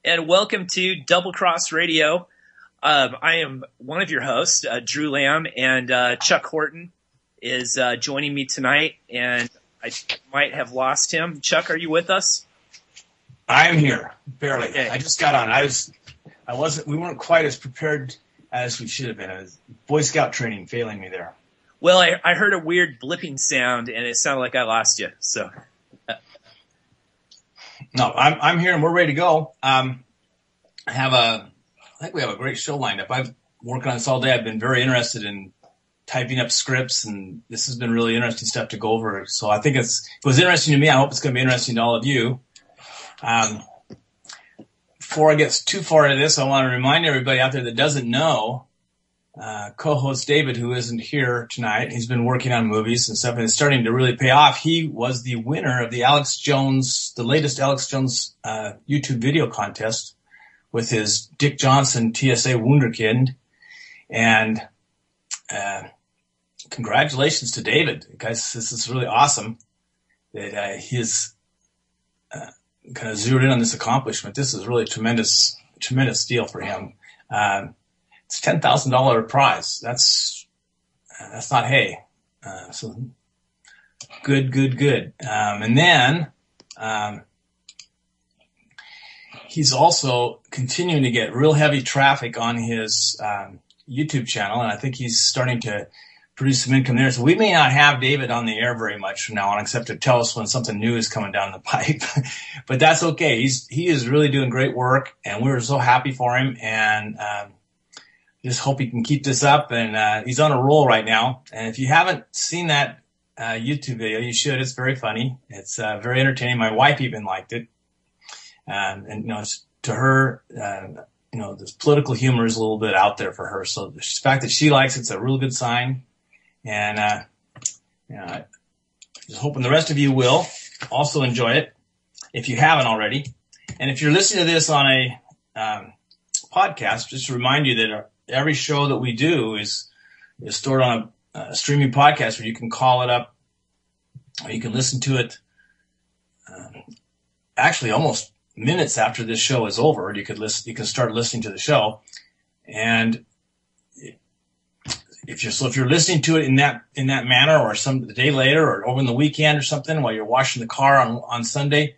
and welcome to Double Cross Radio. I am one of your hosts, Drew Lamb, and Chuck Horton is joining me tonight, and I might have lost him. Chuck, are you with us? I am here, barely. Okay. I just got on. We weren't quite as prepared as we should have been. Boy Scout training failing me there. Well, I heard a weird blipping sound, and it sounded like I lost you, so... No, I'm here and we're ready to go. I think we have a great show lined up. I've been working on this all day. I've been very interested in typing up scripts, and this has been really interesting stuff to go over. So I think it was interesting to me. I hope it's going to be interesting to all of you. Before I get too far into this, I want to remind everybody out there that doesn't know, co-host David, who isn't here tonight, he's been working on movies and stuff, and it's starting to really pay off. He was the winner of the latest Alex Jones YouTube video contest with his Dick Johnson TSA Wunderkind. And congratulations to David. Guys, this is really awesome that he's kind of zeroed in on this accomplishment. This is really a tremendous deal for him. It's $10,000 prize. That's not hay. So good. And then he's also continuing to get real heavy traffic on his YouTube channel, and I think he's starting to produce some income there. So we may not have David on the air very much from now on, except to tell us when something new is coming down the pipe. But that's okay. He is really doing great work, and we're so happy for him. And just hope he can keep this up, and he's on a roll right now. And if you haven't seen that YouTube video, you should. It's very funny. It's very entertaining. My wife even liked it. And to her, this political humor is a little bit out there for her. So the fact that she likes it's a real good sign. And just hoping the rest of you will also enjoy it if you haven't already. And if you're listening to this on a podcast, just to remind you that every show that we do is stored on a streaming podcast where you can call it up, or you can listen to it actually almost minutes after this show is over. You can start listening to the show, and if you're listening to it in that manner, or the day later, or over the weekend or something while you're washing the car on Sunday,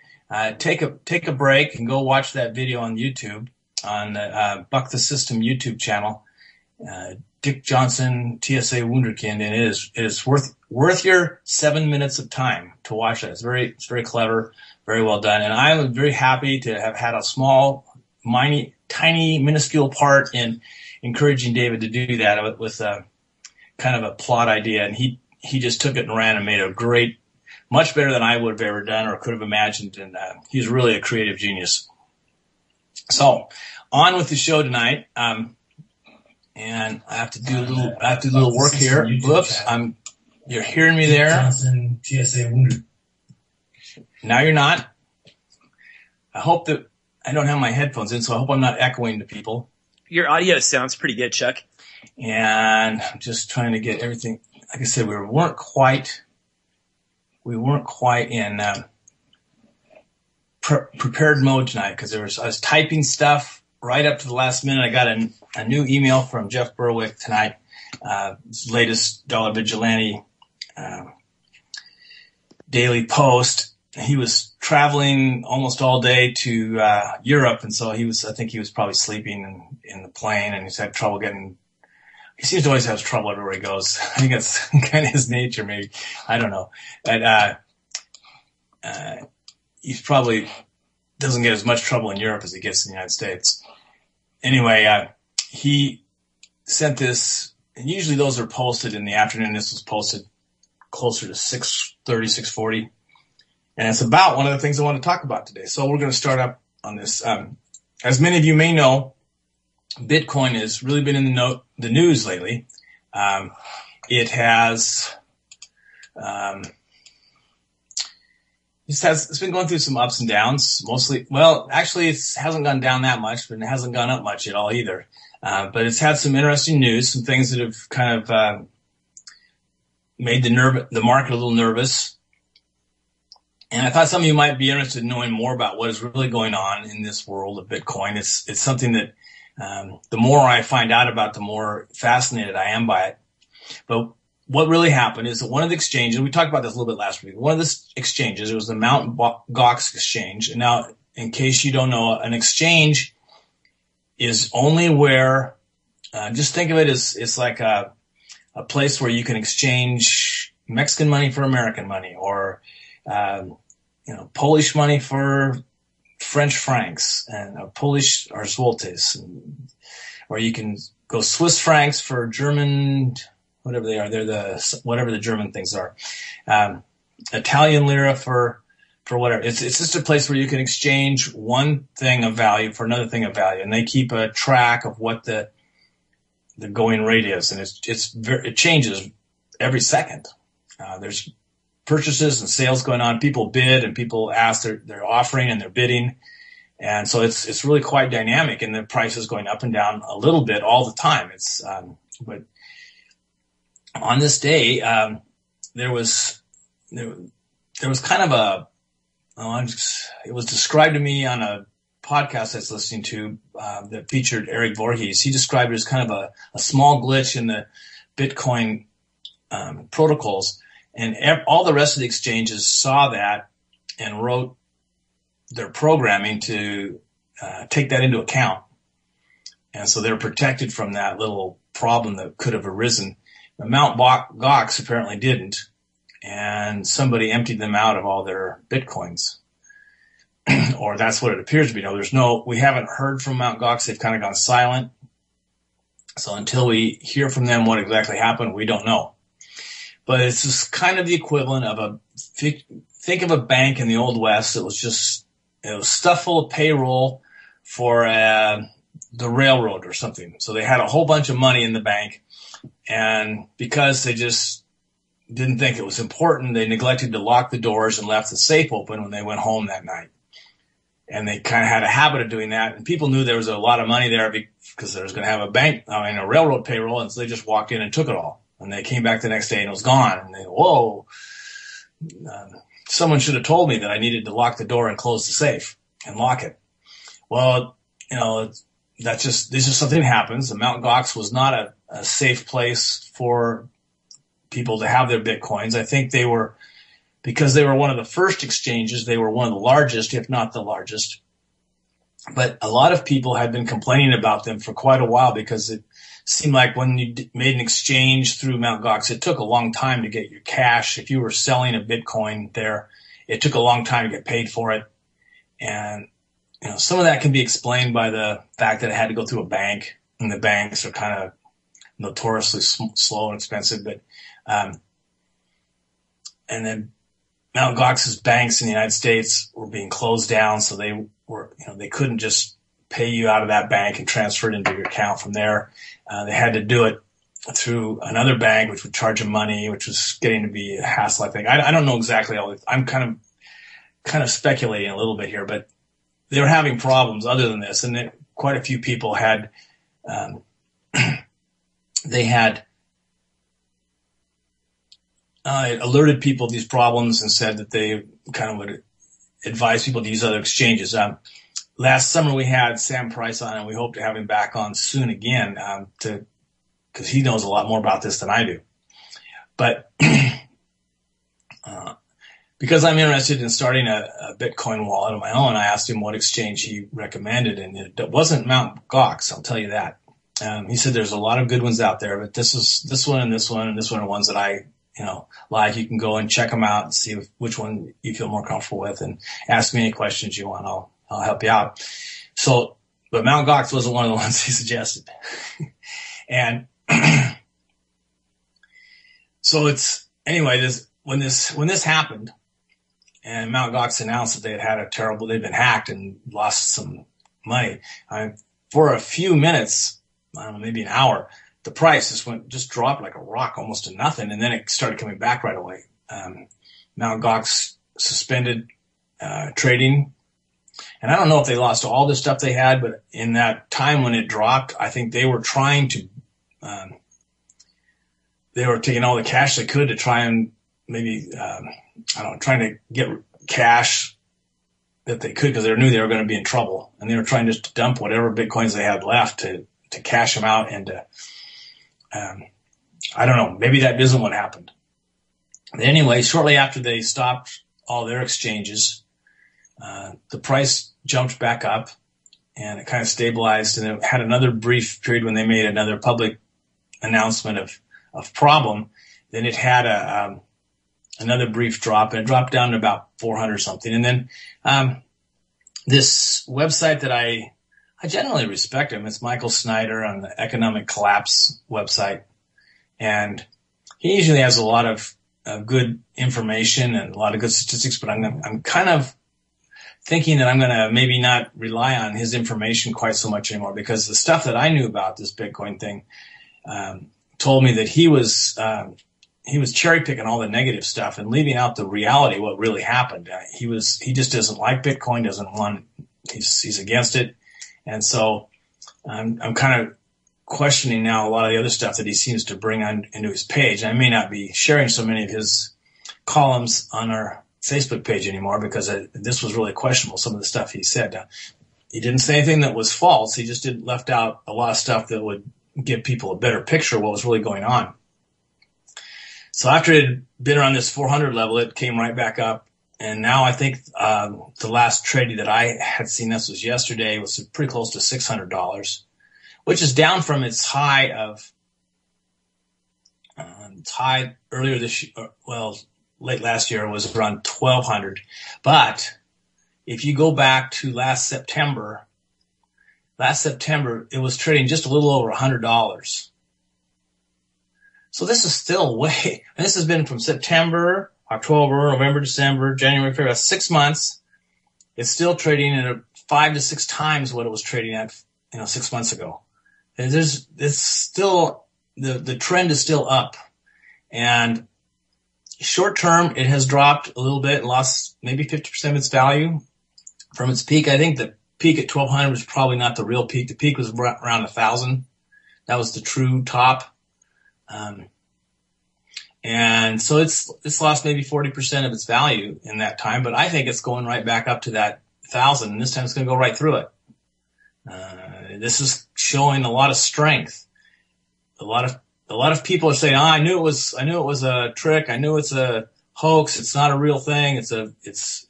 take a break and go watch that video on YouTube, on the Buck the System YouTube channel, Dick Johnson TSA Wunderkind, and it is worth your 7 minutes of time to watch that. It's very clever, very well done, and I am very happy to have had a small, tiny, minuscule part in encouraging David to do that with kind of a plot idea, and he just took it and ran and made a great, much better than I would have ever done or could have imagined, and he's really a creative genius. So on with the show tonight, and I have to do a little work here. Whoops, you're hearing me there. Johnson, TSA Wounded. Now you're not. I hope that I don't have my headphones in, so I hope I'm not echoing to people. Your audio sounds pretty good, Chuck. And I'm just trying to get everything. Like I said, we weren't quite in prepared mode tonight because I was typing stuff right up to the last minute. I got a new email from Jeff Berwick tonight, his latest Dollar Vigilante daily post. He was traveling almost all day to Europe, and so I think he was probably sleeping in the plane, and he's had trouble getting. He seems to always have trouble everywhere he goes. I think that's kind of his nature, maybe. I don't know. But he probably doesn't get as much trouble in Europe as he gets in the United States. Anyway, he sent this, and usually those are posted in the afternoon. This was posted closer to 6:30, 6:40. And it's about one of the things I want to talk about today. So we're going to start up on this. As many of you may know, Bitcoin has really been in the news lately. It's been going through some ups and downs, mostly. Well, actually, it hasn't gone down that much, but it hasn't gone up much at all either. But it's had some interesting news, some things that have kind of made the market a little nervous. And I thought some of you might be interested in knowing more about what is really going on in this world of Bitcoin. It's something that the more I find out about, the more fascinated I am by it. But what really happened is that one of the exchanges, we talked about this a little bit last week, one of the exchanges, it was the Mt. Gox exchange. And now, in case you don't know, an exchange is only where, just think of it as it's like a place where you can exchange Mexican money for American money, or Polish money for French francs, and Polish or zlotys, or you can go Swiss francs for German, whatever they are. They're whatever the German things are. Italian lira for whatever. It's just a place where you can exchange one thing of value for another thing of value, and they keep a track of what the going rate is, and it changes every second. There's purchases and sales going on. People bid and people ask their offering and they're bidding. And so it's really quite dynamic, and the price is going up and down a little bit all the time. But on this day, there was kind of it was described to me on a podcast I was listening to that featured Eric Voorhees. He described it as kind of a small glitch in the Bitcoin protocols. And all the rest of the exchanges saw that and wrote their programming to take that into account. And so they're protected from that little problem that could have arisen. The Mt. Gox apparently didn't, and somebody emptied them out of all their Bitcoins. Or that's what it appears to be. No, we haven't heard from Mt. Gox. They've kind of gone silent. So until we hear from them what exactly happened, we don't know. But it's just kind of the equivalent of think of a bank in the Old West. It was stuffed full of payroll for the railroad or something. So they had a whole bunch of money in the bank, and because they just didn't think it was important, they neglected to lock the doors and left the safe open when they went home that night. And they kind of had a habit of doing that, and people knew there was a lot of money there because they was going to have a railroad payroll, and so they just walked in and took it all. And they came back the next day and it was gone. And they, whoa, someone should have told me that I needed to lock the door and close the safe and lock it. Well, this is something that happens. The Mt. Gox was not a safe place for people to have their Bitcoins. I think because they were one of the first exchanges, they were one of the largest, if not the largest. But a lot of people had been complaining about them for quite a while because it seemed like when you made an exchange through Mt. Gox, it took a long time to get your cash. If you were selling a Bitcoin there, it took a long time to get paid for it. And, some of that can be explained by the fact that it had to go through a bank, and the banks are kind of notoriously slow and expensive. But, and then Mt. Gox's banks in the United States were being closed down. So they couldn't just pay you out of that bank and transfer it into your account from there. They had to do it through another bank, which would charge them money, which was getting to be a hassle, I think. I don't know exactly all this. I'm kind of speculating a little bit here, but they were having problems other than this. And quite a few people had, they had alerted people of these problems and said that they kind of would advise people to use other exchanges. Last summer we had Sam Price on, and we hope to have him back on soon again because he knows a lot more about this than I do. But because I'm interested in starting a Bitcoin wallet of my own, I asked him what exchange he recommended, and it wasn't Mt. Gox, I'll tell you that. He said there's a lot of good ones out there, but this one and this one and this one are ones that I like. You can go and check them out and see which one you feel more comfortable with, and ask me any questions you want. I'll help you out. So, but Mt. Gox wasn't one of the ones he suggested. And so when this happened and Mt. Gox announced that they'd been hacked and lost some money, for a few minutes, I don't know, maybe an hour, the price just dropped like a rock almost to nothing. And then it started coming back right away. Mt. Gox suspended trading. And I don't know if they lost all the stuff they had, but in that time when it dropped, I think they were trying to, they were taking all the cash they could to try and maybe, trying to get cash that they could because they knew they were going to be in trouble, and they were trying just to dump whatever Bitcoins they had left to cash them out. And I don't know, maybe that isn't what happened. But anyway, shortly after they stopped all their exchanges, the price jumped back up, and it kind of stabilized, and it had another brief period when they made another public announcement of problem. Then it had another brief drop, and it dropped down to about 400 something. And then this website that I generally respect him. It's Michael Snyder on the Economic Collapse website, and he usually has a lot of good information and a lot of good statistics. But I'm kind of thinking that I'm going to maybe not rely on his information quite so much anymore, because the stuff that I knew about this Bitcoin thing told me that he was cherry picking all the negative stuff and leaving out the reality, what really happened. He just doesn't like Bitcoin, he's against it. And so I'm kind of questioning now a lot of the other stuff that he seems to bring on into his page. I may not be sharing so many of his columns on our Facebook page anymore because this was really questionable, some of the stuff he said. He didn't say anything that was false. He just left out a lot of stuff that would give people a better picture of what was really going on. So after it had been around this 400 level, it came right back up. And now I think the last trade that I had seen, this was yesterday, was pretty close to $600, which is down from its high of earlier this year. Well, late last year it was around 1,200. But if you go back to last September, it was trading just a little over $100. So this is still way, and this has been from September, October, November, December, January, February, 6 months. It's still trading at 5 to 6 times what it was trading at, 6 months ago. And it's still, the trend is still up. And short term, it has dropped a little bit and lost maybe 50% of its value from its peak. I think the peak at 1,200 was probably not the real peak. The peak was around 1,000. That was the true top. And so it's lost maybe 40% of its value in that time, but I think it's going right back up to that 1,000, and this time it's going to go right through it. This is showing a lot of strength. A lot of people are saying, I knew it was a trick. I knew it's a hoax. It's not a real thing. And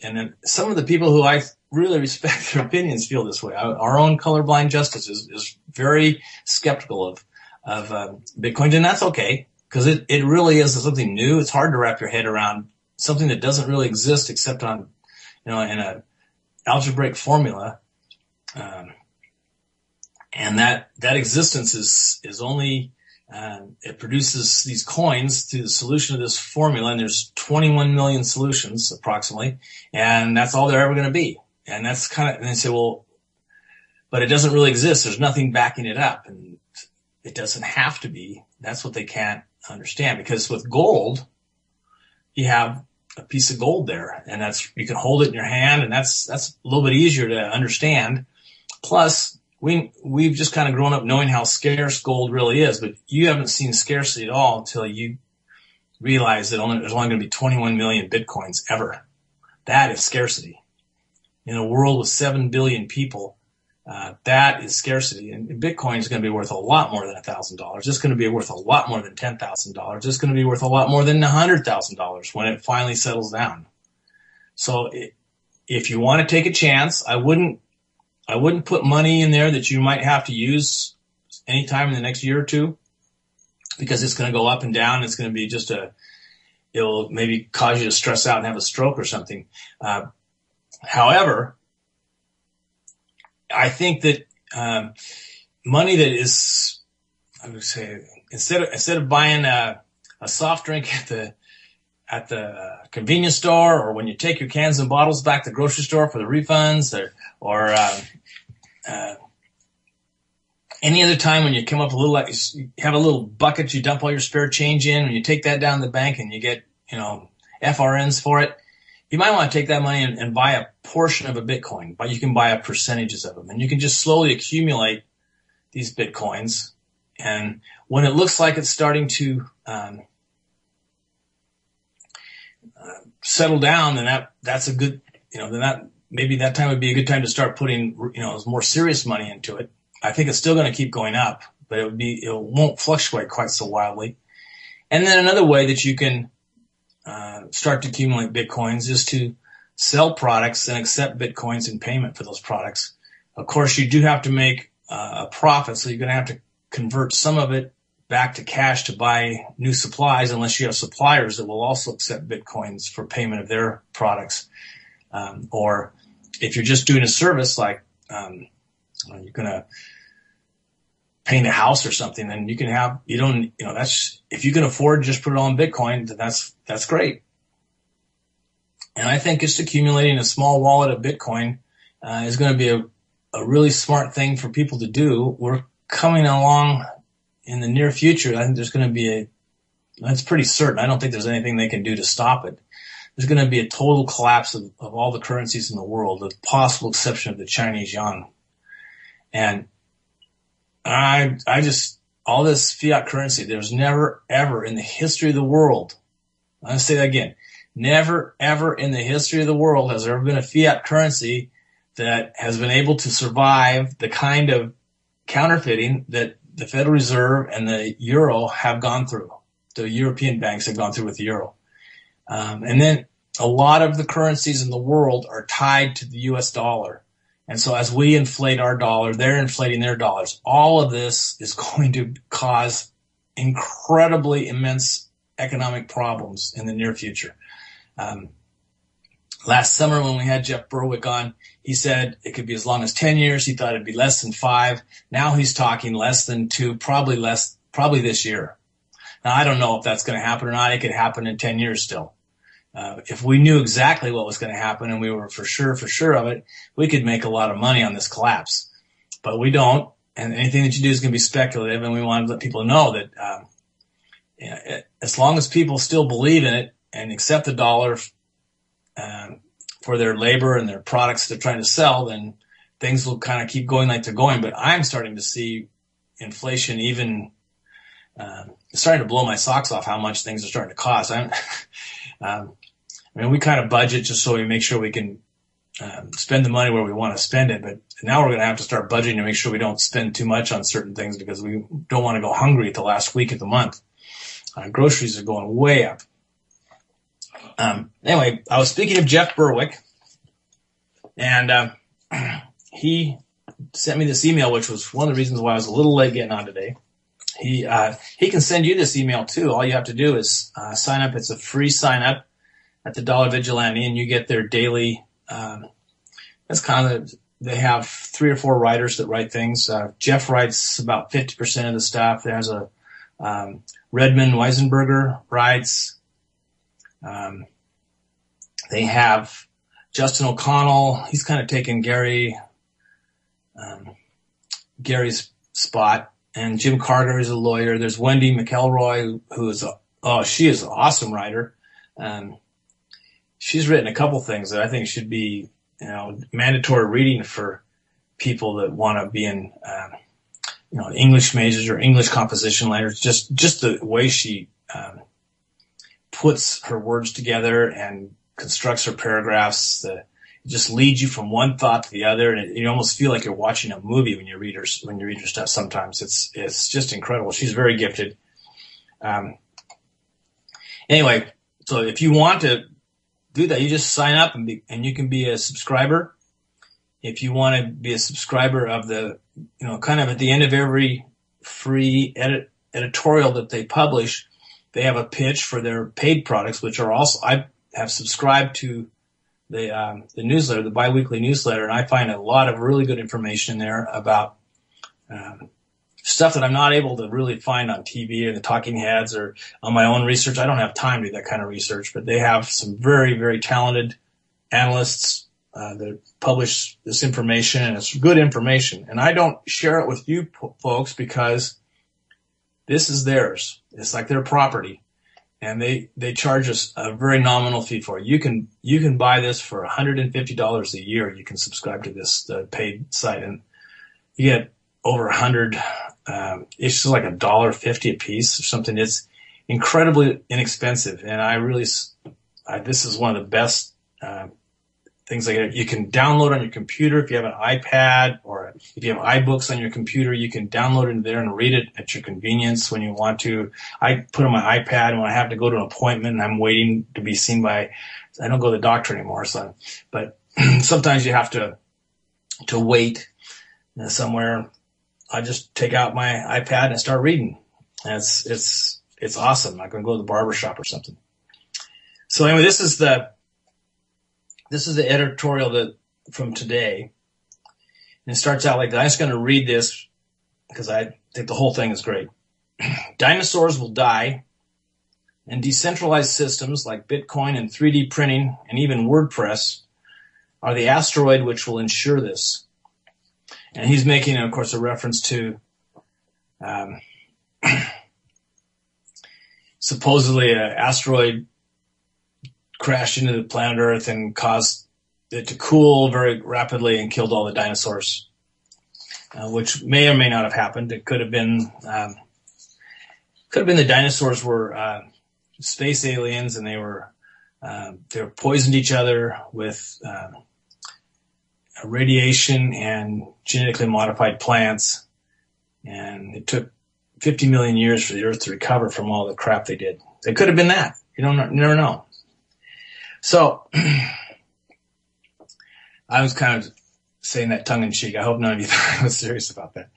then some of the people who I really respect their opinions feel this way. Our own colorblind justice is very skeptical of Bitcoin, and that's okay, because it really is something new. It's hard to wrap your head around something that doesn't really exist except on, in a algebraic formula. And that existence is only, it produces these coins through the solution of this formula, and there's 21 million solutions approximately, and that's all they're ever going to be. And that's and they say, well, but it doesn't really exist. There's nothing backing it up, and it doesn't have to be. That's what they can't understand, because with gold, you have a piece of gold there, and you can hold it in your hand, and that's a little bit easier to understand. Plus, we've just kind of grown up knowing how scarce gold really is, but you haven't seen scarcity at all until you realize that there's only going to be 21 million Bitcoins ever. That is scarcity. In a world with 7 billion people, that is scarcity. And Bitcoin is going to be worth a lot more than $1,000. It's going to be worth a lot more than $10,000. It's going to be worth a lot more than $100,000 when it finally settles down. So if you want to take a chance, I wouldn't put money in there that you might have to use anytime in the next year or two, because it's going to go up and down. It's going to be it'll maybe cause you to stress out and have a stroke or something. However, I think that money that is, I would say, instead of buying a soft drink at the convenience store, or when you take your cans and bottles back to the grocery store for the refunds, or any other time when you come up you have a little bucket you dump all your spare change in, and you take that down to the bank and you get FRNs for it. You might want to take that money and buy a portion of a Bitcoin, but you can buy percentages of them, and you can just slowly accumulate these Bitcoins. And when it looks like it's starting to settle down, then that's a good, maybe that time would be a good time to start putting, more serious money into it. I think it's still going to keep going up, but it won't fluctuate quite so wildly. And then another way that you can start to accumulate Bitcoins is to sell products and accept Bitcoins in payment for those products. Of course, you do have to make a profit, so you're going to have to convert some of it back to cash to buy new supplies, unless you have suppliers that will also accept Bitcoins for payment of their products. Or if you're just doing a service like you're going to paint a house or something, then you can have, that's, if you can afford to just put it all in Bitcoin, then that's great. And I think just accumulating a small wallet of Bitcoin is going to be a really smart thing for people to do. We're coming along in the near future. I think there's going to be that's pretty certain. I don't think there's anything they can do to stop it. There's going to be a total collapse of all the currencies in the world, with the possible exception of the Chinese yuan. And all this fiat currency, there's never, ever in the history of the world, I'm going to say that again, never, ever in the history of the world has there ever been a fiat currency that has been able to survive the kind of counterfeiting that the Federal Reserve and the euro have gone through. The European banks have gone through with the euro. And then a lot of the currencies in the world are tied to the U.S. dollar. And so as we inflate our dollar, they're inflating their dollars. All of this is going to cause incredibly immense economic problems in the near future. Last summer when we had Jeff Berwick on, he said it could be as long as 10 years. He thought it'd be less than 5. Now he's talking less than 2, probably this year. Now I don't know if that's going to happen or not. It could happen in 10 years still. If we knew exactly what was going to happen and we were for sure of it, we could make a lot of money on this collapse. But we don't, and anything that you do is going to be speculative, and we want to let people know that as long as people still believe in it and accept the dollar for their labor and their products they're trying to sell, then things will kind of keep going like they're going. But I'm starting to see inflation even starting to blow my socks off how much things are starting to cost. We kind of budget just so we make sure we can spend the money where we want to spend it. But now we're going to have to start budgeting to make sure we don't spend too much on certain things, because we don't want to go hungry at the last week of the month. Groceries are going way up. Anyway, I was speaking of Jeff Berwick, and he sent me this email, which was one of the reasons why I was a little late getting on today. He can send you this email too. All you have to do is sign up. It's a free sign up at the Dollar Vigilante, and you get their daily. They have 3 or 4 writers that write things. Jeff writes about 50% of the stuff. There's a Redmond Weisenberger writes. They have Justin O'Connell. He's kind of taken Gary's spot. And Jim Carter is a lawyer. There's Wendy McElroy, she is an awesome writer. She's written a couple things that I think should be, mandatory reading for people that want to be in, English majors or English composition letters. Just the way she puts her words together and constructs her paragraphs. It just leads you from one thought to the other, and you almost feel like you're watching a movie when you read her stuff. Sometimes it's just incredible. She's very gifted. Anyway, so if you want to do that, you just sign up and you can be a subscriber. If you want to be a subscriber of the, kind of at the end of every free editorial that they publish, they have a pitch for their paid products, which are also, I have subscribed to the newsletter, the biweekly newsletter, and I find a lot of really good information there about stuff that I'm not able to really find on TV or the talking heads or on my own research. I don't have time to do that kind of research, but they have some very, very talented analysts that publish this information, and it's good information. And I don't share it with you folks because this is theirs. It's like their property. And they charge us a very nominal fee for it. You can buy this for $150 a year. You can subscribe to this paid site, and you get over 100. It's just like $1.50 a piece or something. It's incredibly inexpensive, and I really This is one of the best things you can download on your computer. If you have an iPad or if you have iBooks on your computer, you can download it in there and read it at your convenience when you want to. I put it on my iPad when I have to go to an appointment and I'm waiting to be seen by, I don't go to the doctor anymore, but sometimes you have to wait somewhere. I just take out my iPad and start reading. And it's awesome. I can go to the barber shop or something. So anyway, this is the editorial from today. And it starts out like that. I'm just going to read this because I think the whole thing is great. Dinosaurs will die, and decentralized systems like Bitcoin and 3D printing and even WordPress are the asteroid which will ensure this. And he's making, of course, a reference to supposedly an asteroid crashed into the planet Earth and caused it to cool very rapidly and killed all the dinosaurs, which may or may not have happened. It could have been the dinosaurs were space aliens, and they poisoned each other with radiation and genetically modified plants, and it took 50 million years for the Earth to recover from all the crap they did. It could have been that. You never know. So I was kind of saying that tongue in cheek. I hope none of you thought I was serious about that.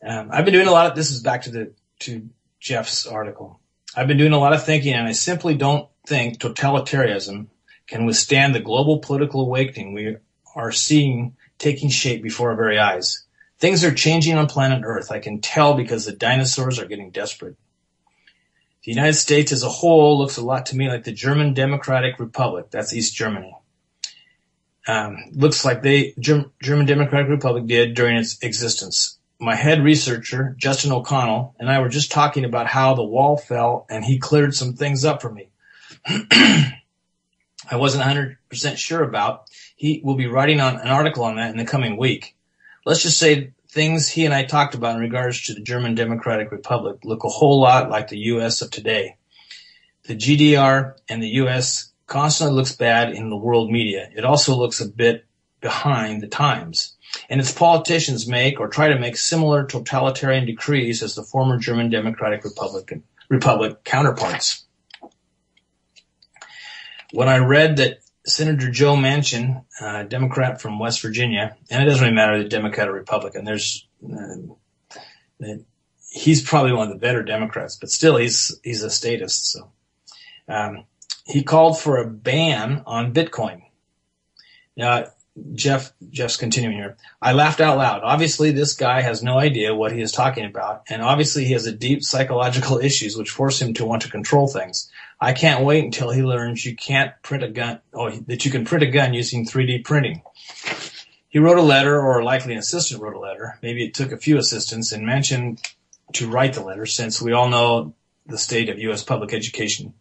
I've been doing a lot of, this is back to Jeff's article. I've been doing a lot of thinking, and I simply don't think totalitarianism can withstand the global political awakening we are seeing taking shape before our very eyes. Things are changing on planet Earth. I can tell because the dinosaurs are getting desperate. The United States as a whole looks a lot to me like the German Democratic Republic. That's East Germany. Looks like German Democratic Republic did during its existence. My head researcher, Justin O'Connell, and I were just talking about how the wall fell, and he cleared some things up for me. I wasn't 100% sure about. He will be writing on an article on that in the coming week. Let's just say things he and I talked about in regards to the German Democratic Republic look a whole lot like the U.S. of today. The GDR and the U.S. constantly looks bad in the world media. It also looks a bit behind the times. And its politicians make or try to make similar totalitarian decrees as the former German Democratic Republic counterparts. When I read that Senator Joe Manchin, a Democrat from West Virginia, and it doesn't really matter the Democrat or Republican, he's probably one of the better Democrats, but still he's a statist. So he called for a ban on Bitcoin. Now, Jeff's continuing here. I laughed out loud. Obviously, this guy has no idea what he is talking about, and obviously he has a deep psychological issues which force him to want to control things. I can't wait until he learns that you can print a gun using 3D printing. He wrote a letter, or likely an assistant wrote a letter. Maybe it took a few assistants and Manchin to write the letter, since we all know the state of U.S. public education.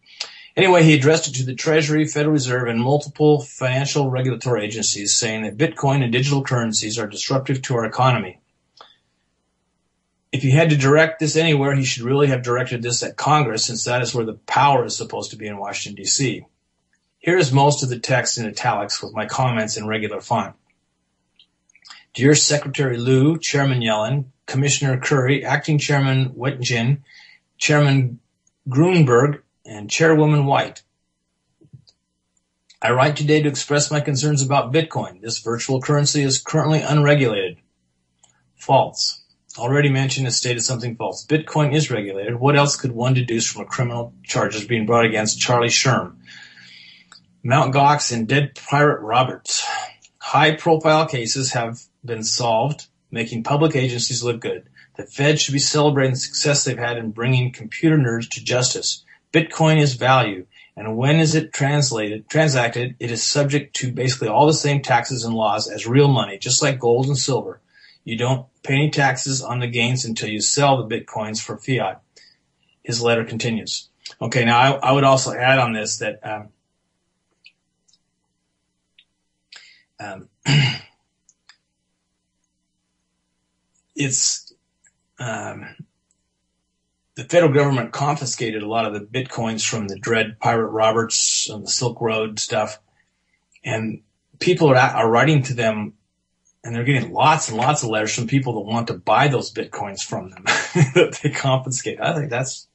Anyway, he addressed it to the Treasury, Federal Reserve, and multiple financial regulatory agencies, saying that Bitcoin and digital currencies are disruptive to our economy. If he had to direct this anywhere, he should really have directed this at Congress, since that is where the power is supposed to be in Washington, D.C. Here is most of the text in italics with my comments in regular font. Dear Secretary Lew, Chairman Yellen, Commissioner Curry, Acting Chairman Wetjen, Chairman Grunberg, and Chairwoman White. I write today to express my concerns about Bitcoin. This virtual currency is currently unregulated. False. Already mentioned has stated something false. Bitcoin is regulated. What else could one deduce from a criminal charges being brought against Charlie Sherm, Mt. Gox, and dead pirate Roberts? High-profile cases have been solved, making public agencies look good. The Fed should be celebrating the success they've had in bringing computer nerds to justice. Bitcoin is value, and when is it transacted, it is subject to basically all the same taxes and laws as real money, just like gold and silver. You don't pay any taxes on the gains until you sell the Bitcoins for fiat. His letter continues. Okay, now I would also add on this that it's the federal government confiscated a lot of the Bitcoins from the Dread Pirate Roberts and the Silk Road stuff. And people are writing to them, and they're getting lots and lots of letters from people that want to buy those Bitcoins from them that they confiscate. I think that's,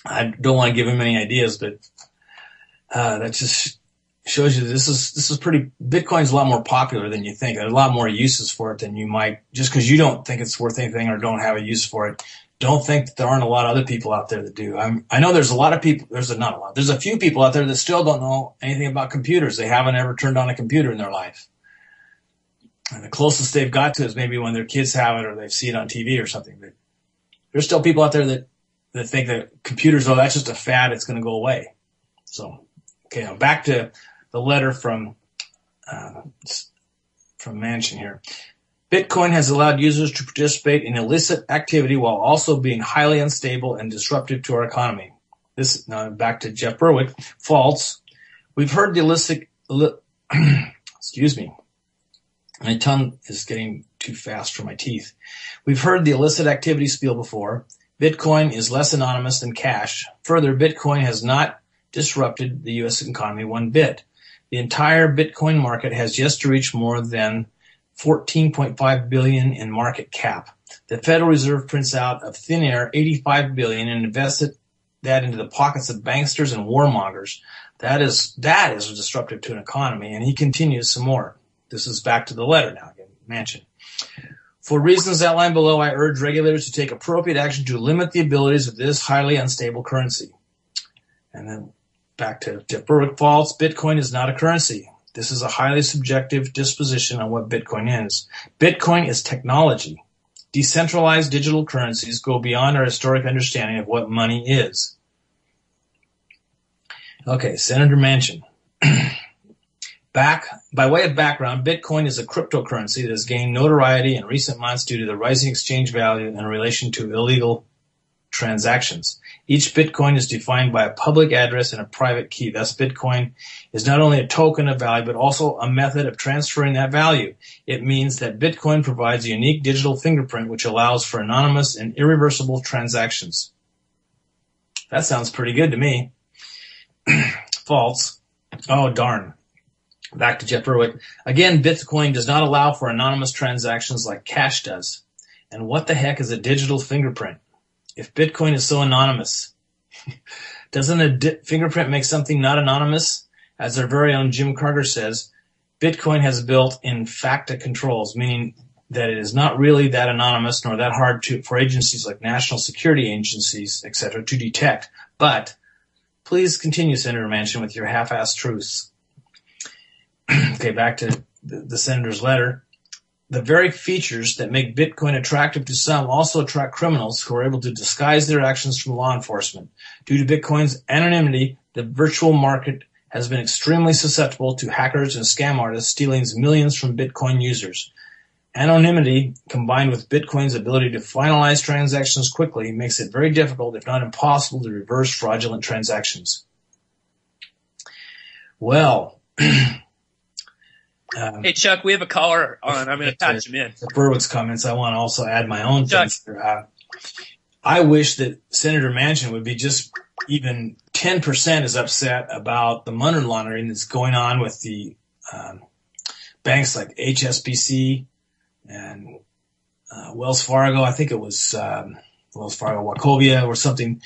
I don't want to give him any ideas, but that just shows you this is pretty, Bitcoin's a lot more popular than you think. There's a lot more uses for it than you might, just because you don't think it's worth anything or don't have a use for it. Don't think that there aren't a lot of other people out there that do. I know there's a lot of people, there's a few people out there that still don't know anything about computers. They haven't ever turned on a computer in their life. And the closest they've got to is maybe when their kids have it or they've seen it on TV or something. But there's still people out there that think that computers, oh, that's just a fad, it's going to go away. So, okay, now back to the letter from Manchin here. Bitcoin has allowed users to participate in illicit activity while also being highly unstable and disruptive to our economy. This, now back to Jeff Berwick. False. We've heard the excuse me. My tongue is getting too fast for my teeth. We've heard the illicit activity spiel before. Bitcoin is less anonymous than cash. Further, Bitcoin has not disrupted the U.S. economy one bit. The entire Bitcoin market has just reached more than 14.5 billion in market cap. The Federal Reserve prints out of thin air 85 billion and invested that into the pockets of banksters and warmongers. That is disruptive to an economy. And he continues some more. This is back to the letter now again, Manchin. For reasons outlined below, I urge regulators to take appropriate action to limit the abilities of this highly unstable currency. And then back to Jeff Berwick. False. Bitcoin is not a currency. This is a highly subjective disposition on what Bitcoin is. Bitcoin is technology. Decentralized digital currencies go beyond our historic understanding of what money is. Okay, Senator Manchin. By way of background, Bitcoin is a cryptocurrency that has gained notoriety in recent months due to the rising exchange value in relation to illegal transactions. Each Bitcoin is defined by a public address and a private key. Thus, Bitcoin is not only a token of value, but also a method of transferring that value. It means that Bitcoin provides a unique digital fingerprint which allows for anonymous and irreversible transactions. That sounds pretty good to me. False. Oh, darn. Back to Jeff Berwick. Again, Bitcoin does not allow for anonymous transactions like cash does. And what the heck is a digital fingerprint? If Bitcoin is so anonymous, doesn't a fingerprint make something not anonymous? As our very own Jim Carter says, Bitcoin has built-in FACTA controls, meaning that it is not really that anonymous nor that hard for agencies like national security agencies, etc., to detect. But please continue, Senator Manchin, with your half-assed truths. Okay, back to the senator's letter. The very features that make Bitcoin attractive to some also attract criminals who are able to disguise their actions from law enforcement. Due to Bitcoin's anonymity, the virtual market has been extremely susceptible to hackers and scam artists stealing millions from Bitcoin users. Anonymity, combined with Bitcoin's ability to finalize transactions quickly, makes it very difficult, if not impossible, to reverse fraudulent transactions. Well... Hey, Chuck, we have a caller on. I'm going to patch him in. Berwick's comments. I want to also add my own things. I wish that Senator Manchin would be just even 10% as upset about the money laundering that's going on with the banks like HSBC and Wells Fargo. I think it was Wells Fargo, Wachovia or something.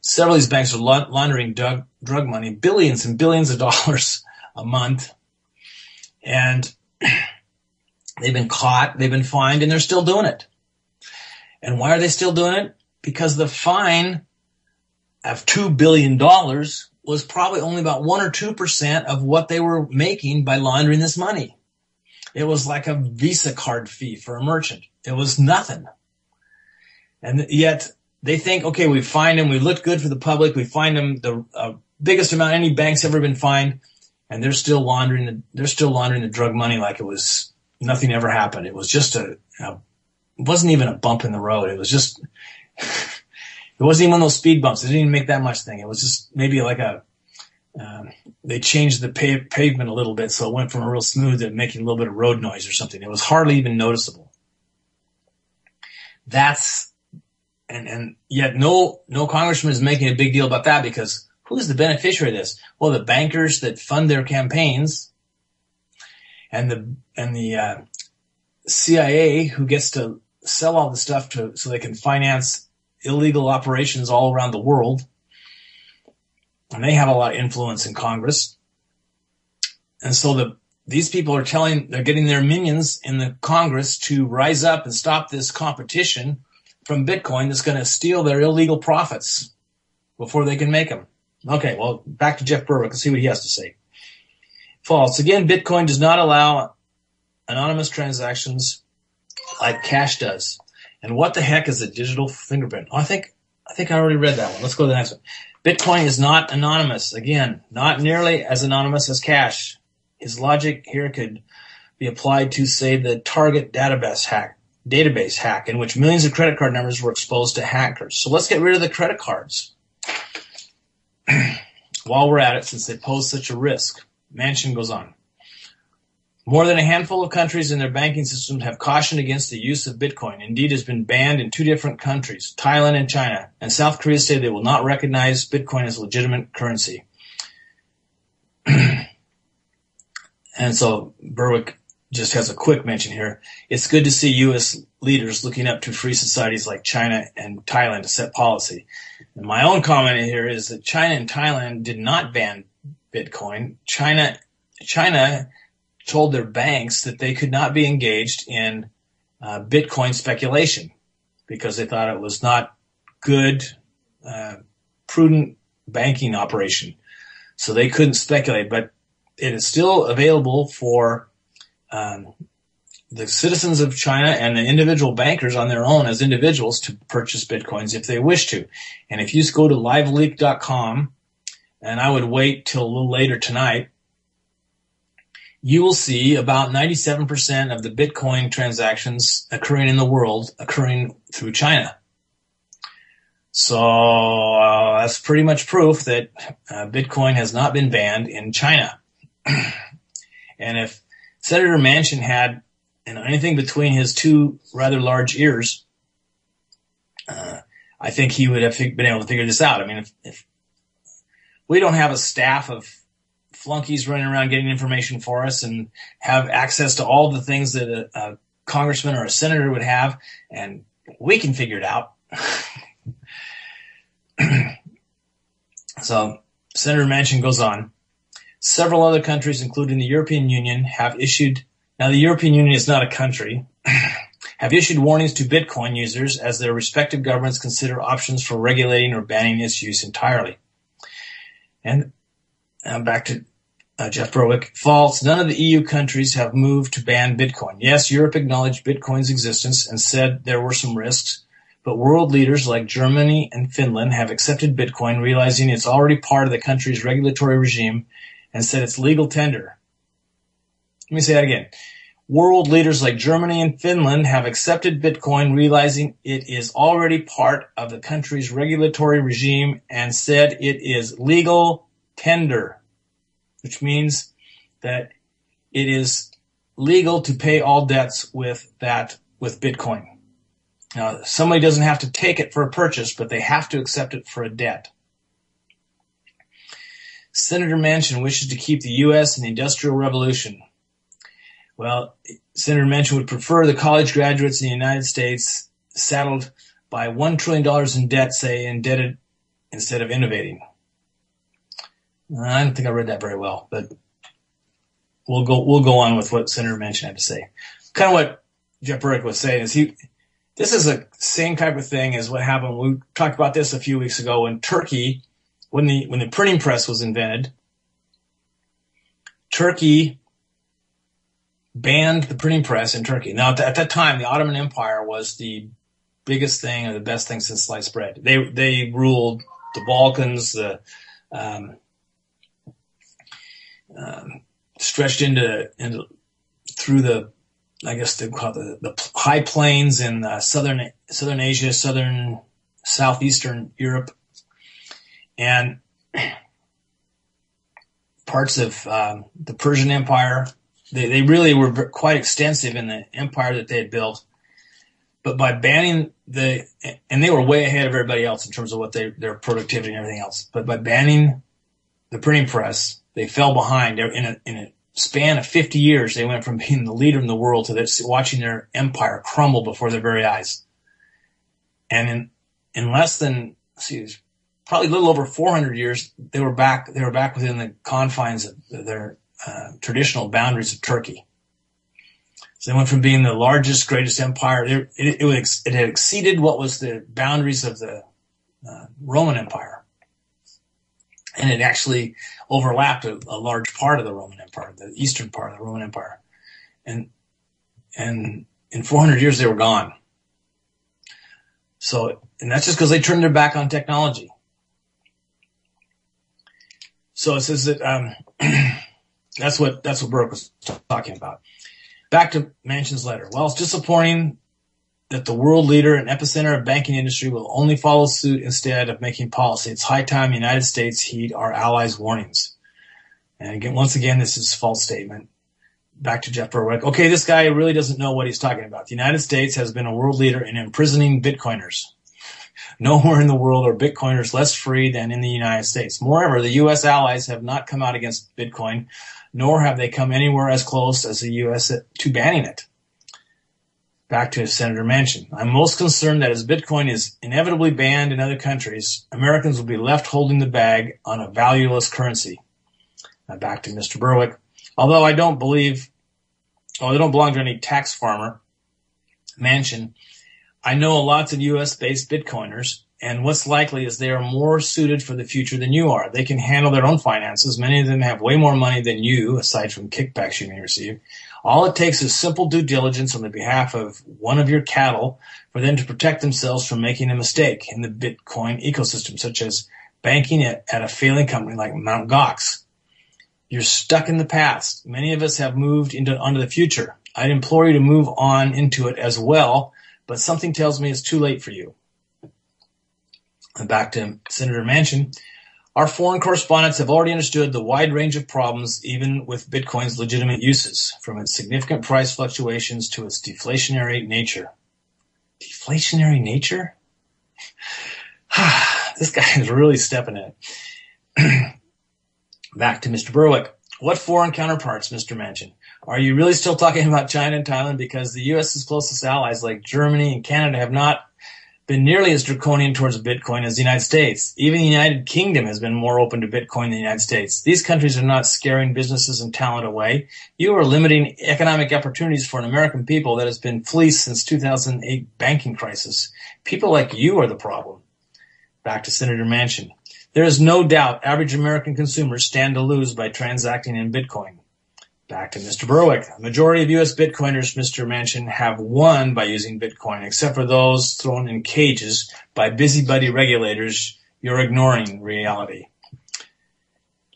Several of these banks are laundering drug money, billions and billions of dollars a month. And they've been caught, they've been fined, and they're still doing it. And why are they still doing it? Because the fine of $2 billion was probably only about 1 or 2% of what they were making by laundering this money. It was like a Visa card fee for a merchant. It was nothing. And yet they think, okay, we fined them, we looked good for the public, we fined them the biggest amount any bank's ever been fined. And they're still laundering the drug money like it was nothing ever happened. It was just it wasn't even a bump in the road. It was just, it wasn't even one of those speed bumps. It didn't even make that much thing. It was just maybe like they changed the pavement a little bit. So it went from a real smooth to making a little bit of road noise or something. It was hardly even noticeable. And yet no congressman is making a big deal about that, because who's the beneficiary of this? Well, the bankers that fund their campaigns, and the CIA, who gets to sell all the stuff so they can finance illegal operations all around the world, and they have a lot of influence in Congress. And so these people are they're getting their minions in the Congress to rise up and stop this competition from Bitcoin that's going to steal their illegal profits before they can make them. Okay, well, back to Jeff Berwick and see what he has to say. False. Again, Bitcoin does not allow anonymous transactions like cash does. And what the heck is a digital fingerprint? Oh, I think I already read that one. Let's go to the next one. Bitcoin is not anonymous. Again, not nearly as anonymous as cash. His logic here could be applied to, say, the Target database hack, in which millions of credit card numbers were exposed to hackers. So let's get rid of the credit cards while we're at it, since they pose such a risk. Manchin goes on. More than a handful of countries in their banking systems have cautioned against the use of Bitcoin. Indeed, it has been banned in 2 different countries, Thailand and China. And South Korea say they will not recognize Bitcoin as legitimate currency. And so Berwick just has a quick mention here. It's good to see U.S. leaders looking up to free societies like China and Thailand to set policy. And my own comment here is that China and Thailand did not ban Bitcoin. China told their banks that they could not be engaged in Bitcoin speculation because they thought it was not good, prudent banking operation. So they couldn't speculate, but it is still available for the citizens of China and the individual bankers on their own as individuals to purchase Bitcoins if they wish to. And if you just go to liveleak.com, and I would wait till a little later tonight, you will see about 97% of the Bitcoin transactions occurring in the world occurring through China. So that's pretty much proof that Bitcoin has not been banned in China. And if Senator Manchin had anything between his 2 rather large ears, I think he would have been able to figure this out. I mean, if we don't have a staff of flunkies running around getting information for us and have access to all the things that a congressman or a senator would have, and we can figure it out. So Senator Manchin goes on. Several other countries, including the European Union, have issued, now the European Union is not a country, have issued warnings to Bitcoin users as their respective governments consider options for regulating or banning its use entirely. And back to Jeff Berwick. False. None of the EU countries have moved to ban Bitcoin. Yes, Europe acknowledged Bitcoin's existence and said there were some risks, but world leaders like Germany and Finland have accepted Bitcoin, realizing it's already part of the country's regulatory regime, and said it's legal tender. Let me say that again. World leaders like Germany and Finland have accepted Bitcoin, realizing it is already part of the country's regulatory regime, and said it is legal tender, which means that it is legal to pay all debts with Bitcoin. Now, somebody doesn't have to take it for a purchase, but they have to accept it for a debt. Senator Manchin wishes to keep the U.S. in the Industrial Revolution. Well, Senator Manchin would prefer the college graduates in the United States saddled by $1 trillion in debt, say, indebted instead of innovating. I don't think I read that very well, but we'll go on with what Senator Manchin had to say. Kind of what Jeff Berwick was saying is this is the same type of thing as what happened. We talked about this a few weeks ago in Turkey. When the printing press was invented, Turkey banned the printing press in Turkey. Now, at that time, the Ottoman Empire was the biggest thing or the best thing since sliced bread. They ruled the Balkans, stretched through the, I guess they call it the high plains in southern Asia, southeastern Europe, and parts of the Persian Empire. They really were quite extensive in the empire that they had built. But by banning and they were way ahead of everybody else in terms of what their productivity and everything else. But by banning the printing press, they fell behind. In a span of 50 years, they went from being the leader in the world to watching their empire crumble before their very eyes. And in less than, probably a little over 400 years, they were back within the confines of their traditional boundaries of Turkey. So they went from being the largest, greatest empire. It had exceeded what was the boundaries of the Roman Empire. And it actually overlapped a large part of the Roman Empire, the eastern part of the Roman Empire. And in 400 years, they were gone. So, and that's just because they turned their back on technology. So it says that that's what Burke was talking about. Back to Manchin's letter. Well, it's disappointing that the world leader and epicenter of banking industry will only follow suit instead of making policy. It's high time the United States heed our allies' warnings. And again, once again, this is a false statement. Back to Jeff Berwick. Okay, this guy really doesn't know what he's talking about. The United States has been a world leader in imprisoning Bitcoiners. Nowhere in the world are Bitcoiners less free than in the United States. Moreover, the U.S. allies have not come out against Bitcoin, nor have they come anywhere as close as the U.S. to banning it. Back to Senator Manchin. I'm most concerned that as Bitcoin is inevitably banned in other countries, Americans will be left holding the bag on a valueless currency. Now back to Mr. Berwick. Although I don't belong to any tax farmer, Manchin, I know lots of U.S.-based Bitcoiners, and what's likely is they are more suited for the future than you are. They can handle their own finances. Many of them have way more money than you, aside from kickbacks you may receive. All it takes is simple due diligence on the behalf of one of your cattle for them to protect themselves from making a mistake in the Bitcoin ecosystem, such as banking at a failing company like Mt. Gox. You're stuck in the past. Many of us have moved onto the future. I'd implore you to move on into it as well, but something tells me it's too late for you. And back to Senator Manchin. Our foreign correspondents have already understood the wide range of problems, even with Bitcoin's legitimate uses, from its significant price fluctuations to its deflationary nature. Deflationary nature? This guy is really stepping in it. Back to Mr. Berwick. What foreign counterparts, Mr. Manchin? Are you really still talking about China and Thailand? Because the U.S.'s closest allies like Germany and Canada have not been nearly as draconian towards Bitcoin as the United States. Even the United Kingdom has been more open to Bitcoin than the United States. These countries are not scaring businesses and talent away. You are limiting economic opportunities for an American people that has been fleeced since 2008 banking crisis. People like you are the problem. Back to Senator Manchin. There is no doubt average American consumers stand to lose by transacting in Bitcoin. Back to Mr. Berwick. The majority of U.S. Bitcoiners, Mr. Manchin, have won by using Bitcoin, except for those thrown in cages by busybody regulators. You're ignoring reality.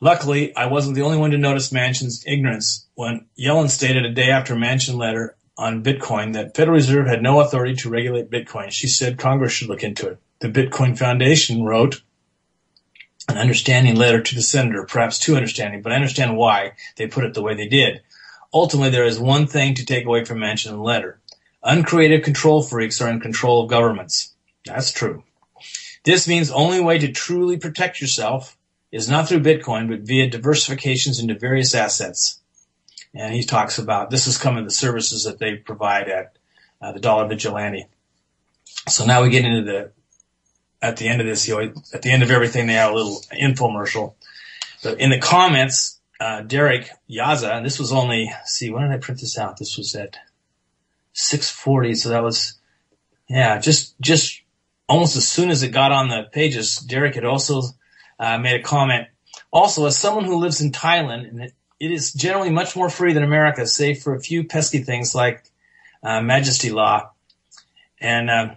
Luckily, I wasn't the only one to notice Manchin's ignorance when Yellen stated a day after Manchin letter on Bitcoin that Federal Reserve had no authority to regulate Bitcoin. She said Congress should look into it. The Bitcoin Foundation wrote an understanding letter to the senator, perhaps too understanding, but I understand why they put it the way they did. Ultimately, there is one thing to take away from Manchin in the letter. Uncreative control freaks are in control of governments. That's true. This means the only way to truly protect yourself is not through Bitcoin, but via diversifications into various assets. And he talks about, this is coming the services that they provide at the Dollar Vigilante. So now we get into at the end of this, at the end of everything, they have a little infomercial. But in the comments, Derek Yaza, and this was only, when did I print this out? This was at 6:40, so that was, just almost as soon as it got on the pages, Derek had also made a comment. Also, as someone who lives in Thailand, and it is generally much more free than America, save for a few pesky things like majesty law. And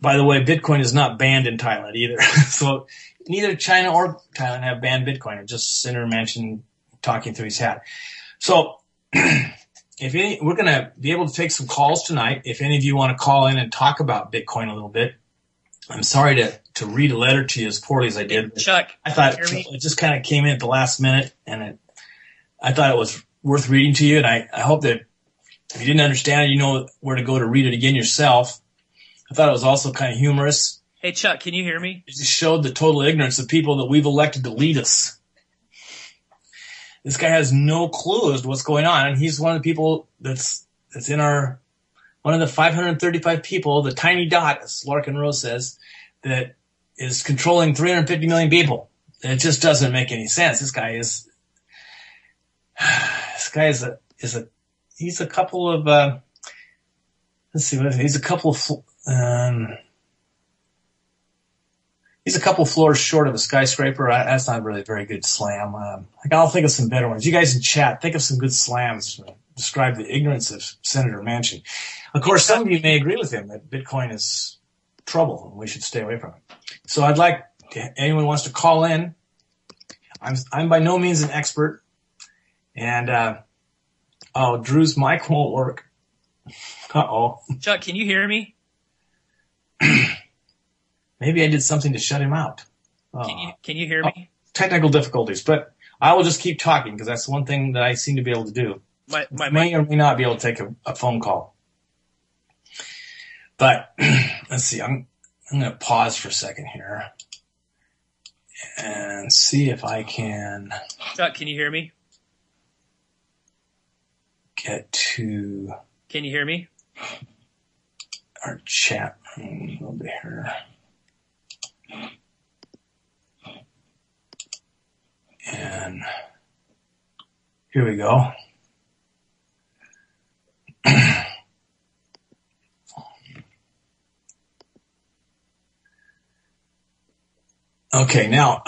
by the way, Bitcoin is not banned in Thailand either. So neither China or Thailand have banned Bitcoin. It's just Senator Manchin talking through his hat. So we're going to be able to take some calls tonight. If any of you want to call in and talk about Bitcoin a little bit, I'm sorry to read a letter to you as poorly as I did. Chuck, I thought it just kind of came in at the last minute, and I thought it was worth reading to you, and I hope that If you didn't understand it, you know where to go to read it again yourself. I thought it was also kind of humorous. Hey, Chuck, can you hear me? It just showed the total ignorance of people that we've elected to lead us. This guy has no clue as to what's going on, and he's one of the people that's in one of the 535 people, the tiny dot, as Larkin Rose says, that is controlling 350 million people. And it just doesn't make any sense. He's a couple of, he's a couple floors short of a skyscraper. That's not really a very good slam. I'll think of some better ones. You guys in chat, think of some good slams to describe the ignorance of Senator Manchin. Of course, some of you may agree with him that Bitcoin is trouble and we should stay away from it. So I'd like anyone who wants to call in. I'm by no means an expert, and Drew's mic won't work. Chuck, can you hear me? Maybe I did something to shut him out. Can you hear me? Technical difficulties, but I will just keep talking because that's one thing that I seem to be able to do. My may or may not be able to take a phone call. But let's see. I'm going to pause for a second here and see if I can. Chuck, can you hear me? Get to. Can you hear me? Our chat room a little bit here. And here we go. Okay, now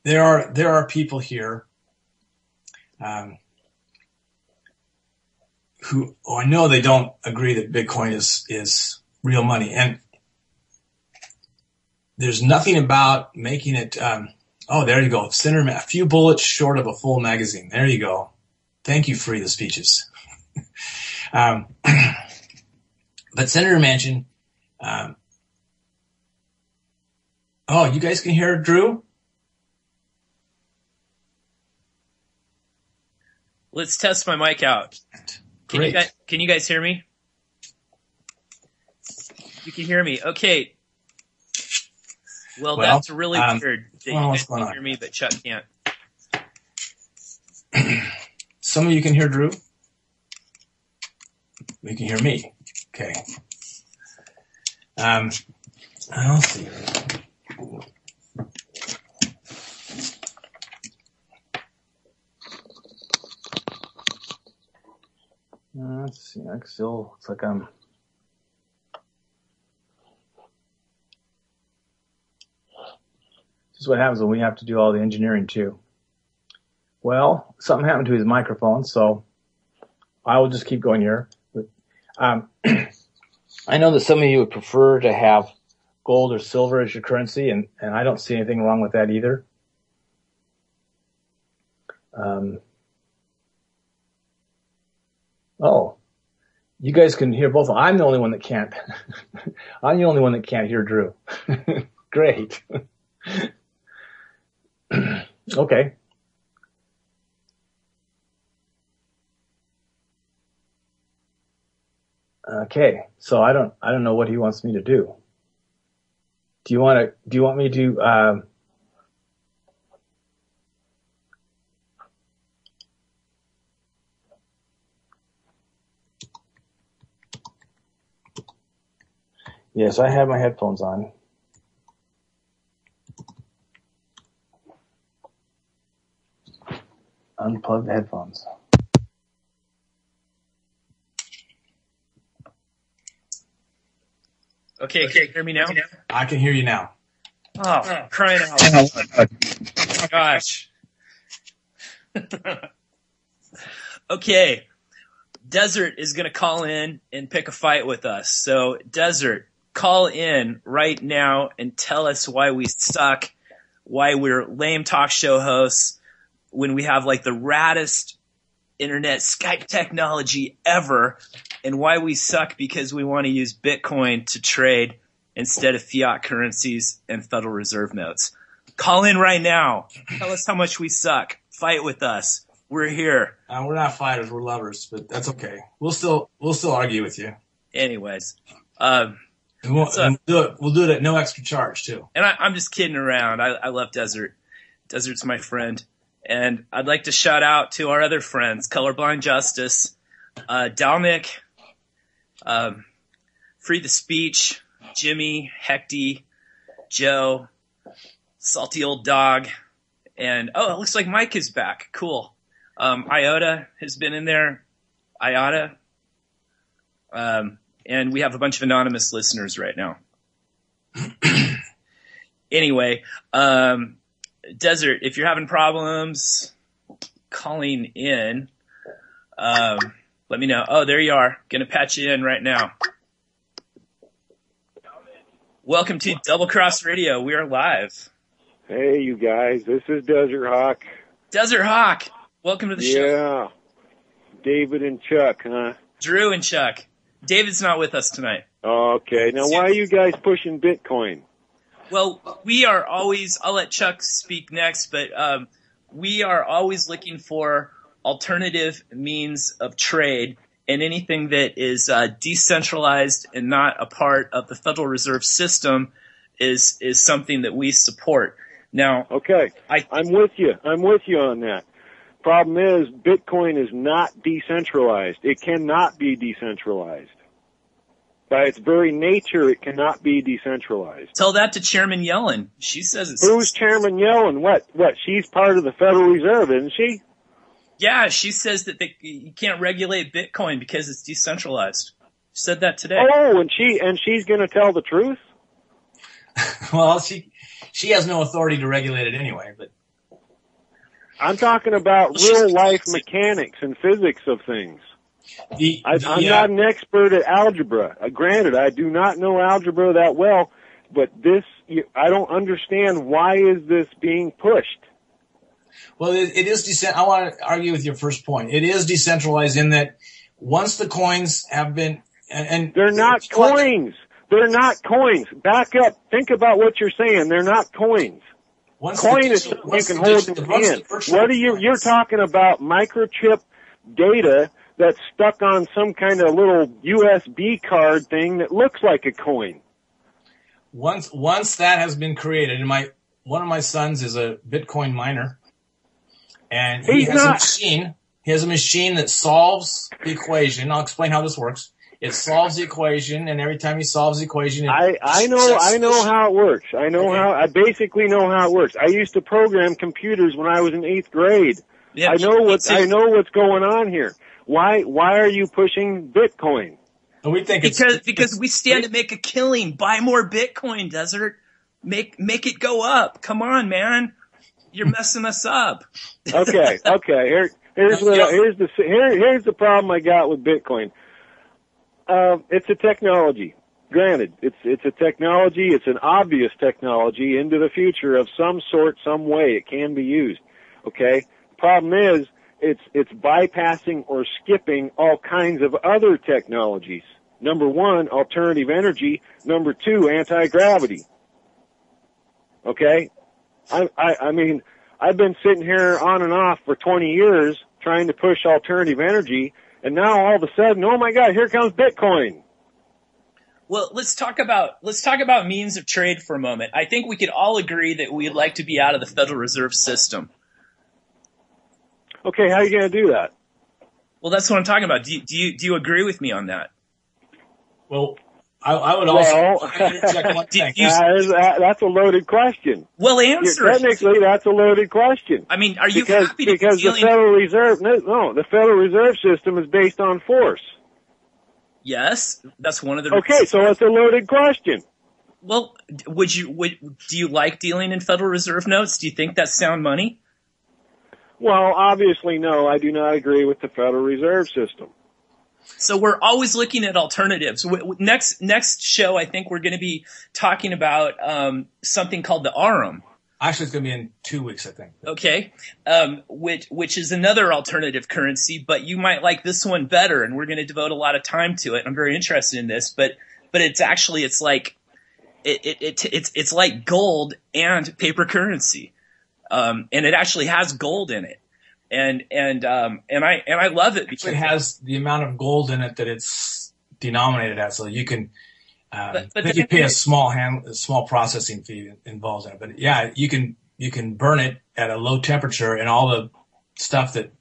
there are people here who I know they don't agree that Bitcoin is real money, and there's nothing about making it. There you go, Senator. A few bullets short of a full magazine. There you go. Thank you, Free the Speeches. But Senator Manchin. You guys can hear Drew? Let's test my mic out. Great. Can you guys hear me? You can hear me. Okay. Well, that's really weird that you guys can hear me, but Chuck can't. Some of you can hear Drew. You can hear me. Okay. I'll see. Let's see. I still looks like I'm. This is what happens when we have to do all the engineering too. Well, something happened to his microphone, so I will just keep going here. I know that some of you would prefer to have gold or silver as your currency, and I don't see anything wrong with that either. You guys can hear both. I'm the only one that can't. I'm the only one that can't hear Drew. Great. Okay. Okay. So I don't know what he wants me to do. Do you want me to, yes, I have my headphones on. Unplug the headphones. Okay, can you hear me now? I can hear you now. Oh, crying out loud. Oh my gosh. Okay. Desert is going to call in and pick a fight with us. So, Desert, call in right now and tell us why we suck, why we're lame talk show hosts, when we have like the raddest internet Skype technology ever, and why we suck because we want to use Bitcoin to trade instead of fiat currencies and Federal Reserve notes. Call in right now. Tell us how much we suck. Fight with us. We're here. We're not fighters, we're lovers, but that's okay. We'll still argue with you. Anyways, We'll do it at no extra charge too. And I'm just kidding around. I love Desert. Desert's my friend. And I'd like to shout out to our other friends, Colorblind Justice, Dalnick, Free the Speech, Jimmy, Hecty, Joe, Salty Old Dog, and it looks like Mike is back. Cool. Iota has been in there. Iota. And we have a bunch of anonymous listeners right now. Anyway, Desert, if you're having problems calling in, let me know. Oh, there you are. Gonna patch you in right now. Welcome to Double Cross Radio. We are live. Hey, you guys. This is Desert Hawk. Desert Hawk. Welcome to the show. Yeah. David and Chuck, huh? Drew and Chuck. David's not with us tonight. Okay. Now, why are you guys pushing Bitcoin? Well, we are always, I'll let Chuck speak next, but we are always looking for alternative means of trade, and anything that is decentralized and not a part of the Federal Reserve System is something that we support. Now, okay, I'm with you. I'm with you on that. Problem is, Bitcoin is not decentralized. It cannot be decentralized. By its very nature, it cannot be decentralized. Tell that to Chairman Yellen. She says it's... Who's Chairman Yellen? What? She's part of the Federal Reserve, isn't she? Yeah, she says that you can't regulate Bitcoin because it's decentralized. She said that today. Oh, and she's going to tell the truth? Well, she has no authority to regulate it anyway, but... I'm talking about real-life mechanics and physics of things. I'm not an expert at algebra. Granted, I do not know algebra that well, but I don't understand why is this being pushed. Well, it is I want to argue with your first point. It is decentralized in that once the coins have been, and they're not coins. They're not coins. Back up. Think about what you're saying. They're not coins. Coin is something you can hold in your hand. What are you're talking about microchip data that's stuck on some kind of little USB card thing that looks like a coin. Once that has been created, and one of my sons is a Bitcoin miner, and he has a machine that solves the equation. I'll explain how this works. It solves the equation, and every time he solves the equation, I know how it works. I basically know how it works. I used to program computers when I was in 8th grade. Yeah, I know what's going on here. Why are you pushing Bitcoin? We think because we stand to make a killing. Buy more Bitcoin, Desert. Make it go up. Come on, man. You're messing us up. Okay. Here's the problem I got with Bitcoin. It's a technology. Granted, it's a technology. It's an obvious technology into the future of some sort, some way. It can be used. Okay. Problem is, it's bypassing or skipping all kinds of other technologies. Number one, alternative energy. Number two, anti-gravity. Okay? I mean, I've been sitting here on and off for 20 years trying to push alternative energy, and now all of a sudden, oh my God, here comes Bitcoin. Well, let's talk about means of trade for a moment. I think we could all agree that we'd like to be out of the Federal Reserve System. Okay, how are you going to do that? Well, that's what I'm talking about. Do you agree with me on that? Well, I would also check one thing. That's a loaded question. Well, answer it. Technically, that's a loaded question. I mean, are you happy to because the Federal Reserve? No, the Federal Reserve System is based on force. Yes, that's one of the. Okay, so it's a loaded question. Well, do you like dealing in Federal Reserve notes? Do you think that's sound money? Well, obviously, no. I do not agree with the Federal Reserve System. So we're always looking at alternatives. Next show, I think we're going to be talking about something called the ARM. Actually, it's going to be in 2 weeks, I think. Okay, which is another alternative currency, but you might like this one better, and we're going to devote a lot of time to it. I'm very interested in this, but it's like it's like gold and paper currency, and it actually has gold in it. and I love it because it has the amount of gold in it that it's denominated at, so you can. But I think you pay a small processing fee involved in it, but yeah, you can burn it at a low temperature, and all the stuff that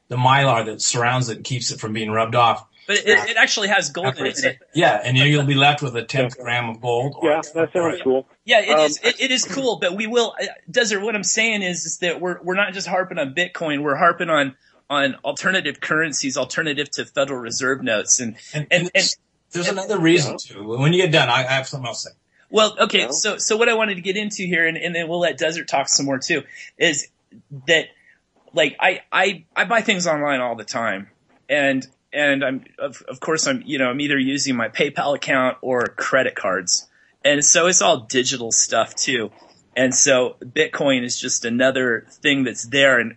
the mylar that surrounds it and keeps it from being rubbed off. But it actually has gold in it. Yeah, and you'll be left with a 10th gram of gold. Yeah, that sounds cool. Yeah, it is cool, but we will, Desert, what I'm saying is that we're not just harping on Bitcoin, we're harping on alternative currencies, alternative to Federal Reserve notes. And there's another reason too. When you get done, I have something else to say. Well, okay, so what I wanted to get into here, and then we'll let Desert talk some more too, is that, like, I buy things online all the time, and I'm of course I'm either using my PayPal account or credit cards, and so it's all digital stuff too, and so Bitcoin is just another thing that's there, and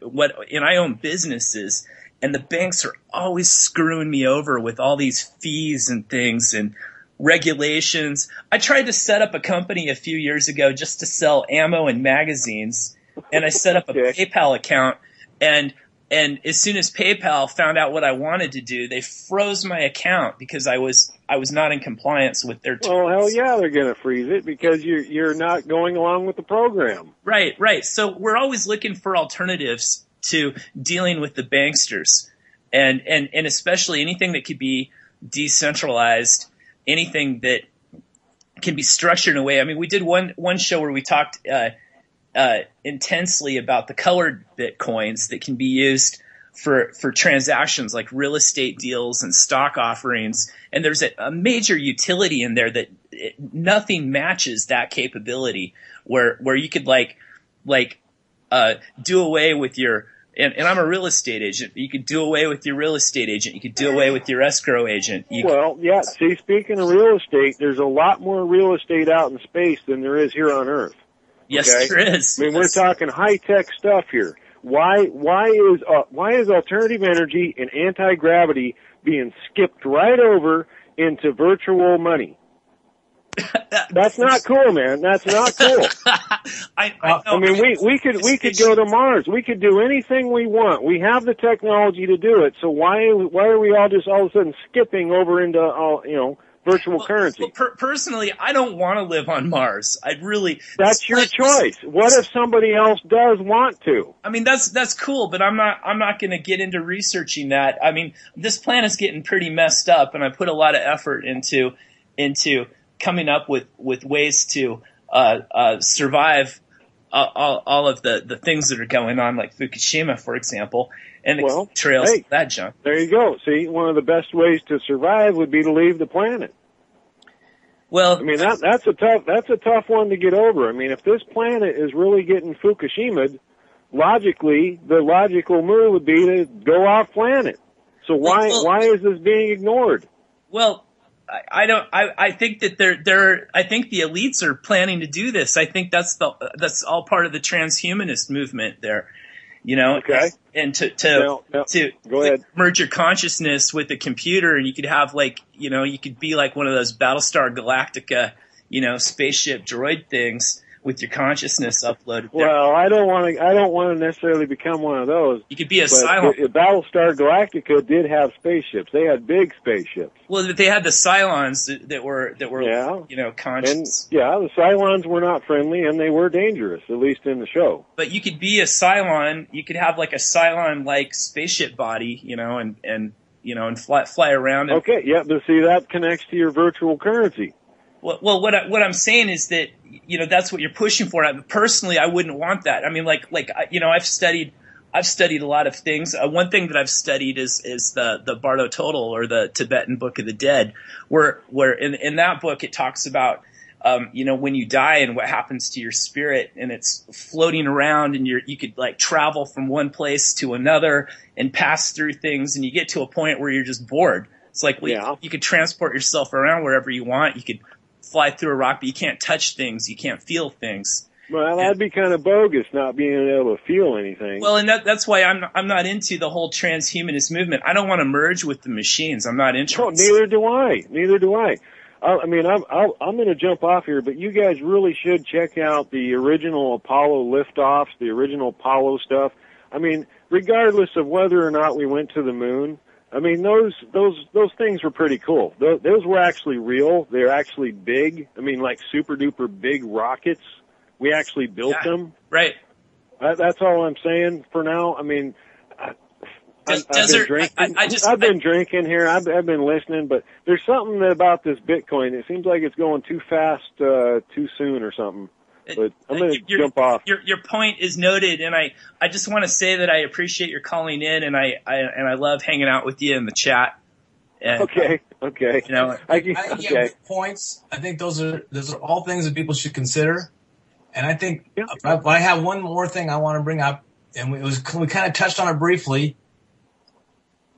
I own businesses, and the banks are always screwing me over with all these fees and things and regulations. I tried to set up a company a few years ago just to sell ammo and magazines, and I set up a PayPal account, and as soon as PayPal found out what I wanted to do, they froze my account because I was not in compliance with their terms. Well, hell yeah, they're going to freeze it because you're not going along with the program. Right. So we're always looking for alternatives to dealing with the banksters, and especially anything that could be decentralized, anything that can be structured in a way. I mean, we did one show where we talked intensely about the colored Bitcoins that can be used for transactions like real estate deals and stock offerings. And there's a major utility in there that nothing matches that capability where you could do away with your, and I'm a real estate agent. You could do away with your real estate agent. You could do away with your escrow agent. See, speaking of real estate, there's a lot more real estate out in space than there is here on Earth. Yes, okay? There is. I mean, we're talking high-tech stuff here. Why is alternative energy and anti-gravity being skipped right over into virtual money? That's not cool, man. That's not cool. I mean, we could go to Mars. We could do anything we want. We have the technology to do it. So why are we all of a sudden skipping over into virtual currency? Well, personally, I don't want to live on Mars. That's your choice. What if somebody else does want to? I mean, that's cool, but I'm not going to get into researching that. I mean, this planet's getting pretty messed up, and I put a lot of effort into coming up with ways to survive all of the things that are going on, like Fukushima, for example, and the trails of that junk. There you go. See, one of the best ways to survive would be to leave the planet. Well, I mean, that's a tough one to get over. I mean, if this planet is really getting Fukushima'd, logically, the logical move would be to go off planet. So why is this being ignored? Well, I think that I think the elites are planning to do this. I think that's all part of the transhumanist movement there, Okay. And to go ahead. Merge your consciousness with a computer, and you could have you could be like one of those Battlestar Galactica, spaceship droid things with your consciousness uploaded there. Well, I don't want to necessarily become one of those. You could be a Cylon. Battlestar Galactica did have spaceships. They had big spaceships. Well, they had the Cylons that were conscious. And the Cylons were not friendly, and they were dangerous, at least in the show. But you could be a Cylon. You could have like a Cylon-like spaceship body, and fly around. Okay, yeah, but see, that connects to your virtual currency. Well, what I'm saying is that that's what you're pushing for. Personally, I wouldn't want that. I mean, I've studied a lot of things. One thing that I've studied is the Bardo Total, or the Tibetan Book of the Dead, where in that book it talks about when you die and what happens to your spirit, and it's floating around, and you could travel from one place to another and pass through things, and you get to a point where you're just bored. It's like you could transport yourself around wherever you want. You could fly through a rock, but you can't touch things. You can't feel things. Well, that'd be kind of bogus, not being able to feel anything. Well, and that's why I'm not into the whole transhumanist movement. I don't want to merge with the machines. I'm not interested. Oh, neither do I. I'm going to jump off here, but you guys really should check out the original Apollo liftoffs, the original Apollo stuff. I mean, regardless of whether or not we went to the moon, I mean, those things were pretty cool. Those were actually real. They're actually big. I mean, like super duper big rockets. We actually built them. Right. That's all I'm saying for now. I mean, I've been drinking. I've been drinking here. I've been listening, but there's something about this Bitcoin. It seems like it's going too fast, too soon or something. But I'm going to jump off. Your point is noted, and I just want to say that I appreciate your calling in, and I love hanging out with you in the chat. And, okay. You know, I get points. I think those are all things that people should consider. And I think I have one more thing I want to bring up, and we kind of touched on it briefly.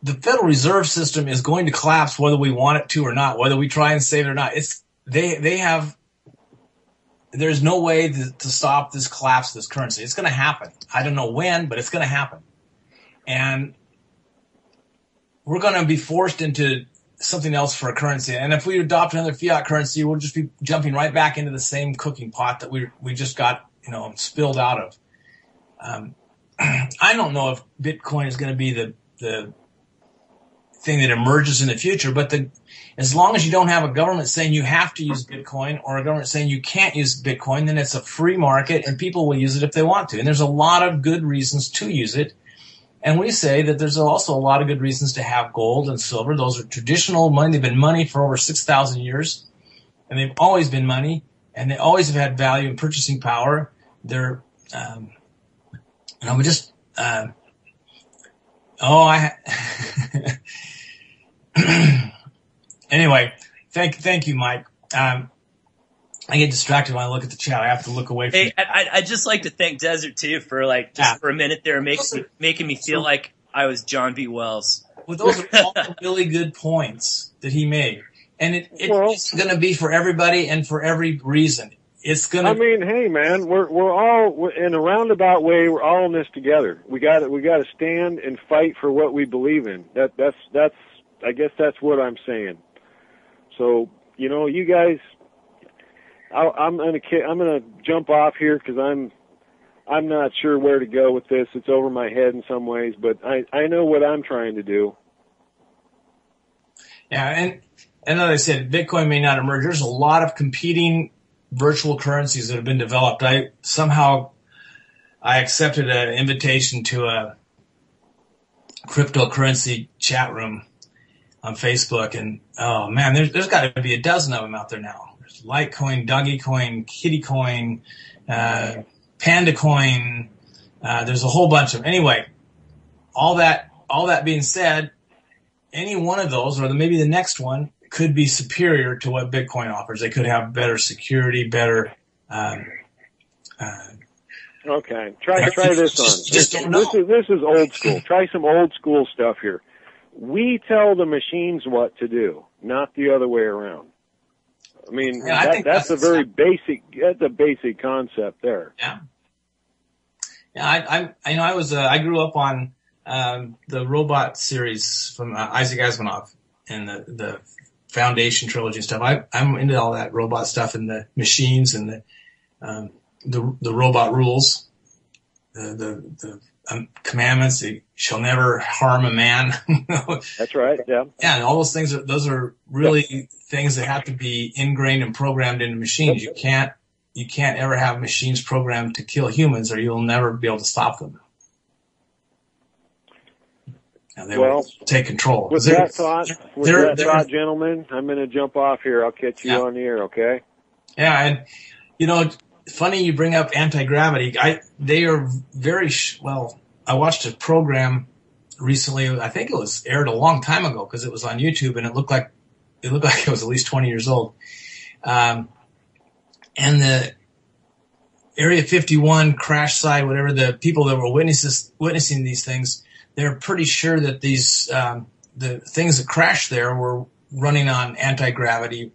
The Federal Reserve System is going to collapse whether we want it to or not, whether we try and save it or not. There's no way to stop this collapse of this currency. It's going to happen. I don't know when, but it's going to happen. And we're going to be forced into something else for a currency. And if we adopt another fiat currency, we'll just be jumping right back into the same cooking pot that we just got, spilled out of. I don't know if Bitcoin is going to be the thing that emerges in the future, but as long as you don't have a government saying you have to use Bitcoin or a government saying you can't use Bitcoin, then it's a free market and people will use it if they want to. And there's a lot of good reasons to use it. And we say that there's also a lot of good reasons to have gold and silver. Those are traditional money. They've been money for over 6,000 years, and they've always been money, and they always have had value and purchasing power. They're, anyway, thank you, Mike. I get distracted when I look at the chat. I have to look away from it. I'd just like to thank Desert too for for a minute there making me feel like I was John B. Wells. Well, those are all really good points that he made. And it's going to be for everybody and for every reason. It's going to. I mean, hey man, we're all in a roundabout way. We're all in this together. We got to stand and fight for what we believe in. That's I guess that's what I'm saying. So, you guys, I'm gonna jump off here because I'm not sure where to go with this. It's over my head in some ways, but I know what I'm trying to do. Yeah, and as I said, Bitcoin may not emerge. There's a lot of competing virtual currencies that have been developed. I accepted an invitation to a cryptocurrency chat room on Facebook, and oh man, there's got to be a dozen of them out there now. There's Litecoin, Dogecoin, Kittycoin, PandaCoin. There's a whole bunch of them. Anyway, all that being said, any one of those, or maybe the next one, could be superior to what Bitcoin offers. They could have better security, better. Okay, try this on. This is old school. Try some old school stuff here. We tell the machines what to do, not the other way around. I mean, that's a very basic concept there. Yeah. Yeah, I grew up on the robot series from Isaac Asimov and the Foundation trilogy and stuff. I'm into all that robot stuff and the machines and the robot rules, the commandments. They shall never harm a man. That's right. Yeah. Yeah, and all those things those are really things that have to be ingrained and programmed into machines. You can't ever have machines programmed to kill humans, or you'll never be able to stop them. And they will take control. With that thought, gentlemen, I'm going to jump off here. I'll catch you on the air, okay? Yeah, and funny you bring up anti-gravity. They are very well. I watched a program recently. I think it was aired a long time ago because it was on YouTube, and it looked like it was at least 20 years old. And the Area 51 crash site, whatever, the people that were witnessing these things, they're pretty sure that these the things that crashed there were running on anti-gravity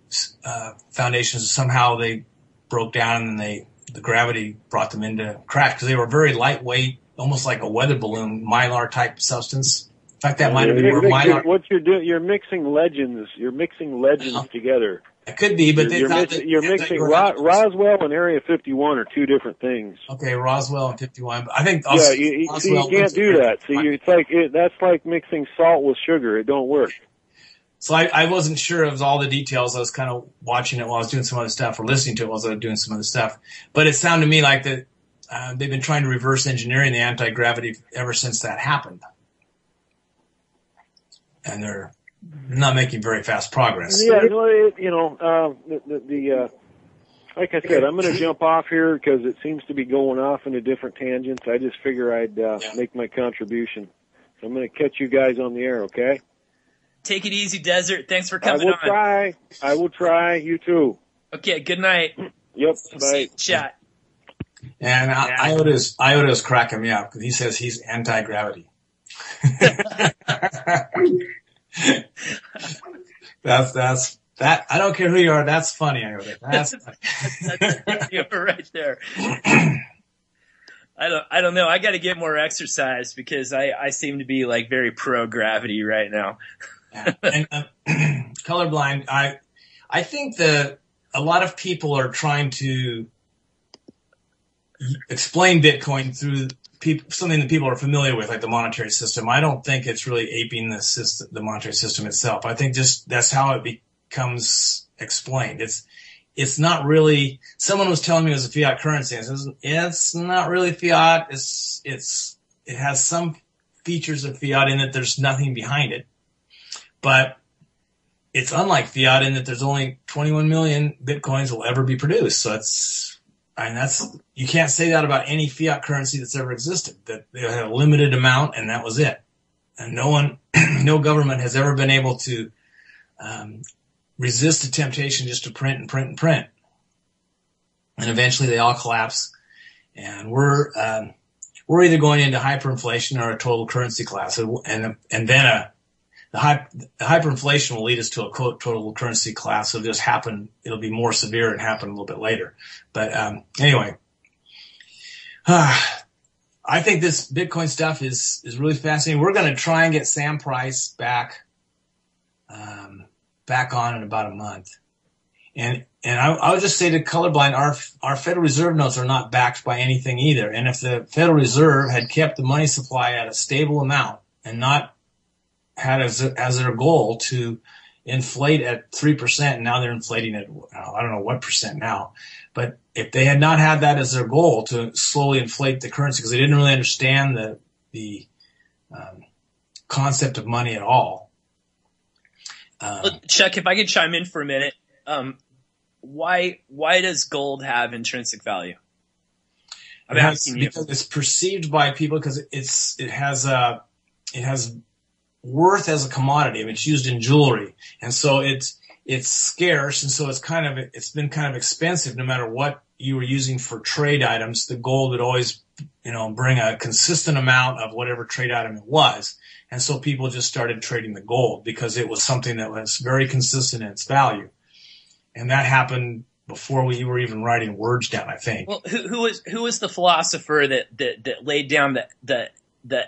foundations. Somehow they broke down and the gravity brought them into crash because they were very lightweight, almost like a weather balloon, Mylar type substance. In fact, that might have been where Mylar. What you're doing, you're mixing legends. You're mixing legends together. It could be, but you're mixing Roswell and Area 51 are two different things. Okay, Roswell and 51. But I think you can't do that. See, that's like mixing salt with sugar. It don't work. So I wasn't sure of all the details. I was kind of watching it while I was doing some other stuff, or listening to it while I was doing some other stuff. But it sounded to me like that they've been trying to reverse engineering the anti-gravity ever since that happened, and they're not making very fast progress. Yeah, like I said, I'm going to jump off here because it seems to be going off into different tangents. I just figure I'd make my contribution. So I'm going to catch you guys on the air, okay? Take it easy, Desert. Thanks for coming on. I will try. You too. Okay, good night. Yep, bye. Safe chat. And Iota's cracking me up because he says he's anti-gravity. That's that. I don't care who you are. That's funny, Iota. That's funny. That's you right there. I don't know. I got to get more exercise because I seem to be like very pro gravity right now. Yeah. And colorblind. I think that a lot of people are trying to explain Bitcoin through something that people are familiar with, like the monetary system. I don't think it's really aping the monetary system itself. I think just that's how it becomes explained. It's not really. Someone was telling me it was a fiat currency. I says it's not really fiat. It has some features of fiat in it. There's nothing behind it, but it's unlike fiat in that there's only 21 million Bitcoins will ever be produced. So you can't say that about any fiat currency that's ever existed, that they had a limited amount and that was it. And no government has ever been able to resist the temptation just to print and print and print. And eventually they all collapse. And we're either going into hyperinflation or a total currency collapse. And then the hyperinflation will lead us to a quote total currency collapse. It'll just happen. It'll be more severe and happen a little bit later. But anyway, I think this Bitcoin stuff is really fascinating. We're going to try and get Sam Price back on in about a month. And I would just say to colorblind, our Federal Reserve notes are not backed by anything either. And if the Federal Reserve had kept the money supply at a stable amount and not had as their goal to inflate at 3%, and now they're inflating at, I don't know what percent now, but if they had not had that as their goal to slowly inflate the currency, because they didn't really understand the concept of money at all. Chuck, if I could chime in for a minute, why does gold have intrinsic value? Because it's perceived by people because it has worth as a commodity. I mean, it's used in jewelry, and so it's scarce, and so it's been kind of expensive. No matter what you were using for trade items, the gold would always, bring a consistent amount of whatever trade item it was, and so people just started trading the gold because it was something that was very consistent in its value, and that happened before we were even writing words down, I think. Well, who was the philosopher that laid down the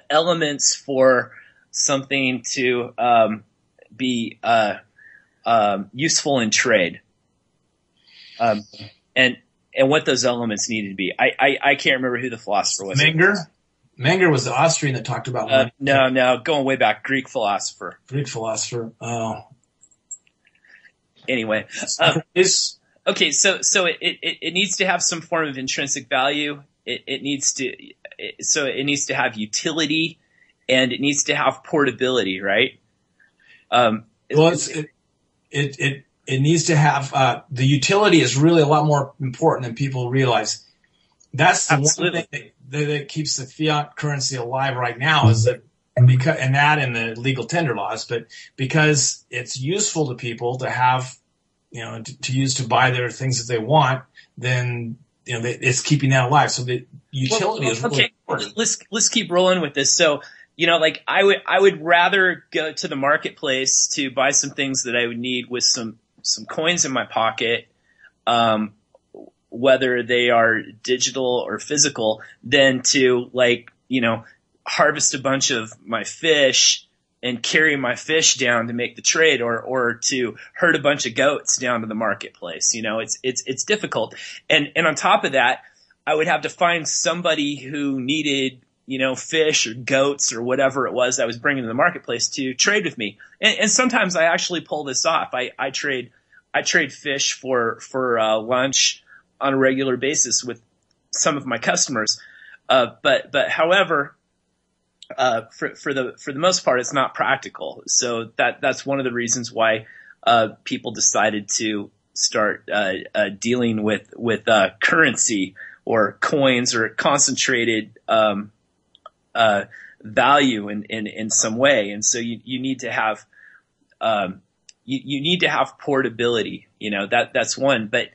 elements for something to be useful in trade, and what those elements needed to be? I can't remember who the philosopher was. Menger was the Austrian that talked about money. No, going way back, Greek philosopher. Oh. Anyway, okay, so it needs to have some form of intrinsic value. It needs to have utility. And it needs to have portability, right? It needs to have the utility is really a lot more important than people realize. That's the one thing that keeps the fiat currency alive right now is that and the legal tender laws, but because it's useful to people to have, to use to buy their things that they want, then it's keeping that alive. So the utility is really important. Let's keep rolling with this. So. I would rather go to the marketplace to buy some things that I would need with some coins in my pocket, whether they are digital or physical, than to harvest a bunch of my fish and carry my fish down to make the trade, or to herd a bunch of goats down to the marketplace. It's difficult. And on top of that, I would have to find somebody who needed, fish or goats or whatever it was I was bringing to the marketplace to trade with me. And sometimes I actually pull this off. I trade fish for lunch on a regular basis with some of my customers. But however, for the most part, it's not practical. So that's one of the reasons why people decided to start dealing with currency or coins or concentrated value in some way. And so you need to have you need to have portability. That's one. But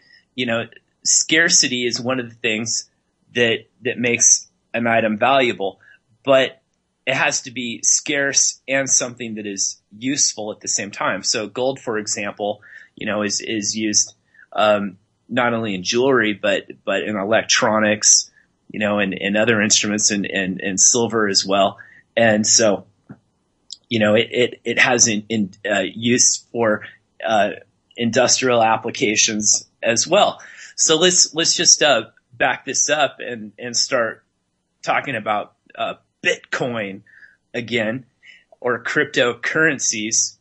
scarcity is one of the things that makes an item valuable. But it has to be scarce and something that is useful at the same time. So gold, for example, is used not only in jewelry but in electronics, and other instruments, and silver as well. And so, it has use for industrial applications as well. So let's just back this up and start talking about Bitcoin again, or cryptocurrencies,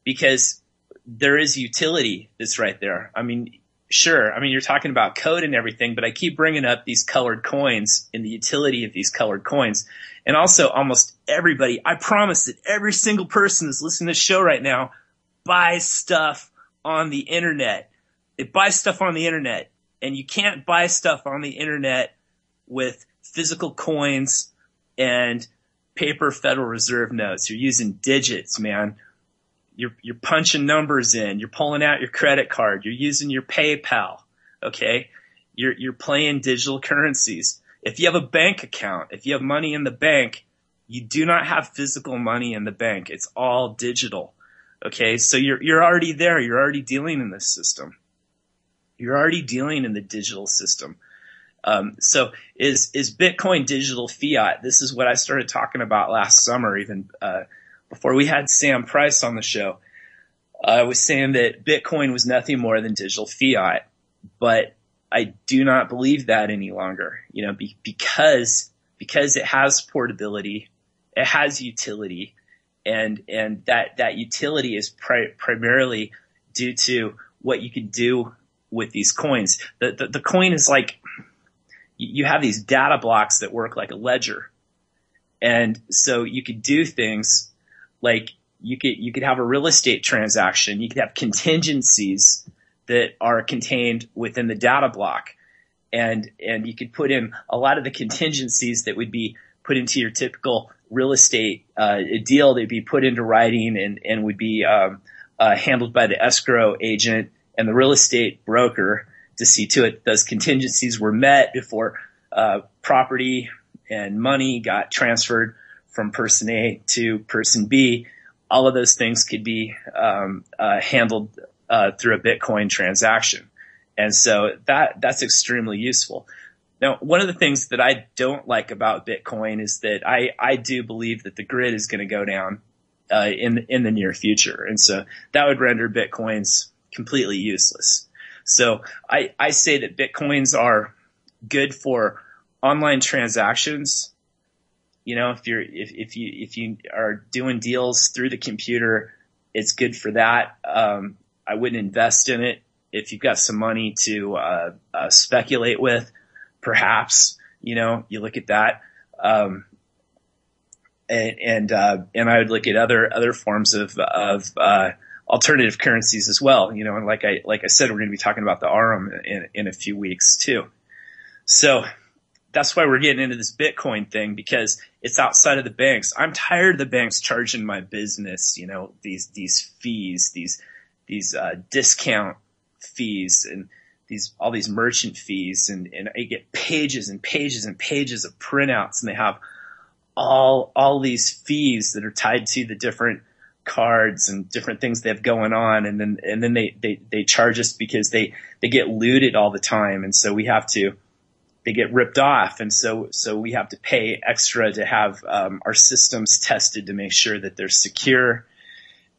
because there is utility that's right there. I mean, sure. I mean, you're talking about code and everything, but I keep bringing up these colored coins and the utility of these colored coins. And also almost everybody, I promise that every single person that's listening to this show right now buys stuff on the internet. They buy stuff on the internet, and you can't buy stuff on the internet with physical coins and paper Federal Reserve notes. You're using digits, man. You're punching numbers in. You're pulling out your credit card. You're using your PayPal. Okay, you're playing digital currencies. If you have a bank account, if you have money in the bank, you do not have physical money in the bank. It's all digital. Okay, so you're already there. You're already dealing in this system. You're already dealing in the digital system. So is Bitcoin digital fiat? This is what I started talking about last summer, even before we had Sam Price on the show. I was saying that Bitcoin was nothing more than digital fiat, but I do not believe that any longer. Because it has portability, it has utility, and that utility is primarily due to what you can do with these coins. The coin is like, you have these data blocks that work like a ledger. And so you could do things like you could have a real estate transaction. You could have contingencies that are contained within the data block. And you could put in a lot of the contingencies that would be put into your typical real estate deal. They'd be put into writing and would be handled by the escrow agent and the real estate broker to see to it those contingencies were met before property and money got transferred from person A to person B. All of those things could be handled through a Bitcoin transaction. And so that's extremely useful. Now, one of the things that I don't like about Bitcoin is that I do believe that the grid is going to go down in the near future. And so that would render Bitcoins completely useless. So I say that Bitcoins are good for online transactions. If you are doing deals through the computer, it's good for that. I wouldn't invest in it. If you've got some money to speculate with, perhaps, you look at that. And I would look at other forms of alternative currencies as well. And like I said, we're going to be talking about the Arum in a few weeks too. So that's why we're getting into this Bitcoin thing, because it's outside of the banks. I'm tired of the banks charging my business, these fees, these discount fees, and all these merchant fees, and I get pages and pages and pages of printouts, and they have all these fees that are tied to the different cards and different things they have going on, and then they charge us because they get looted all the time, and so we have to they get ripped off. And so we have to pay extra to have, our systems tested to make sure that they're secure.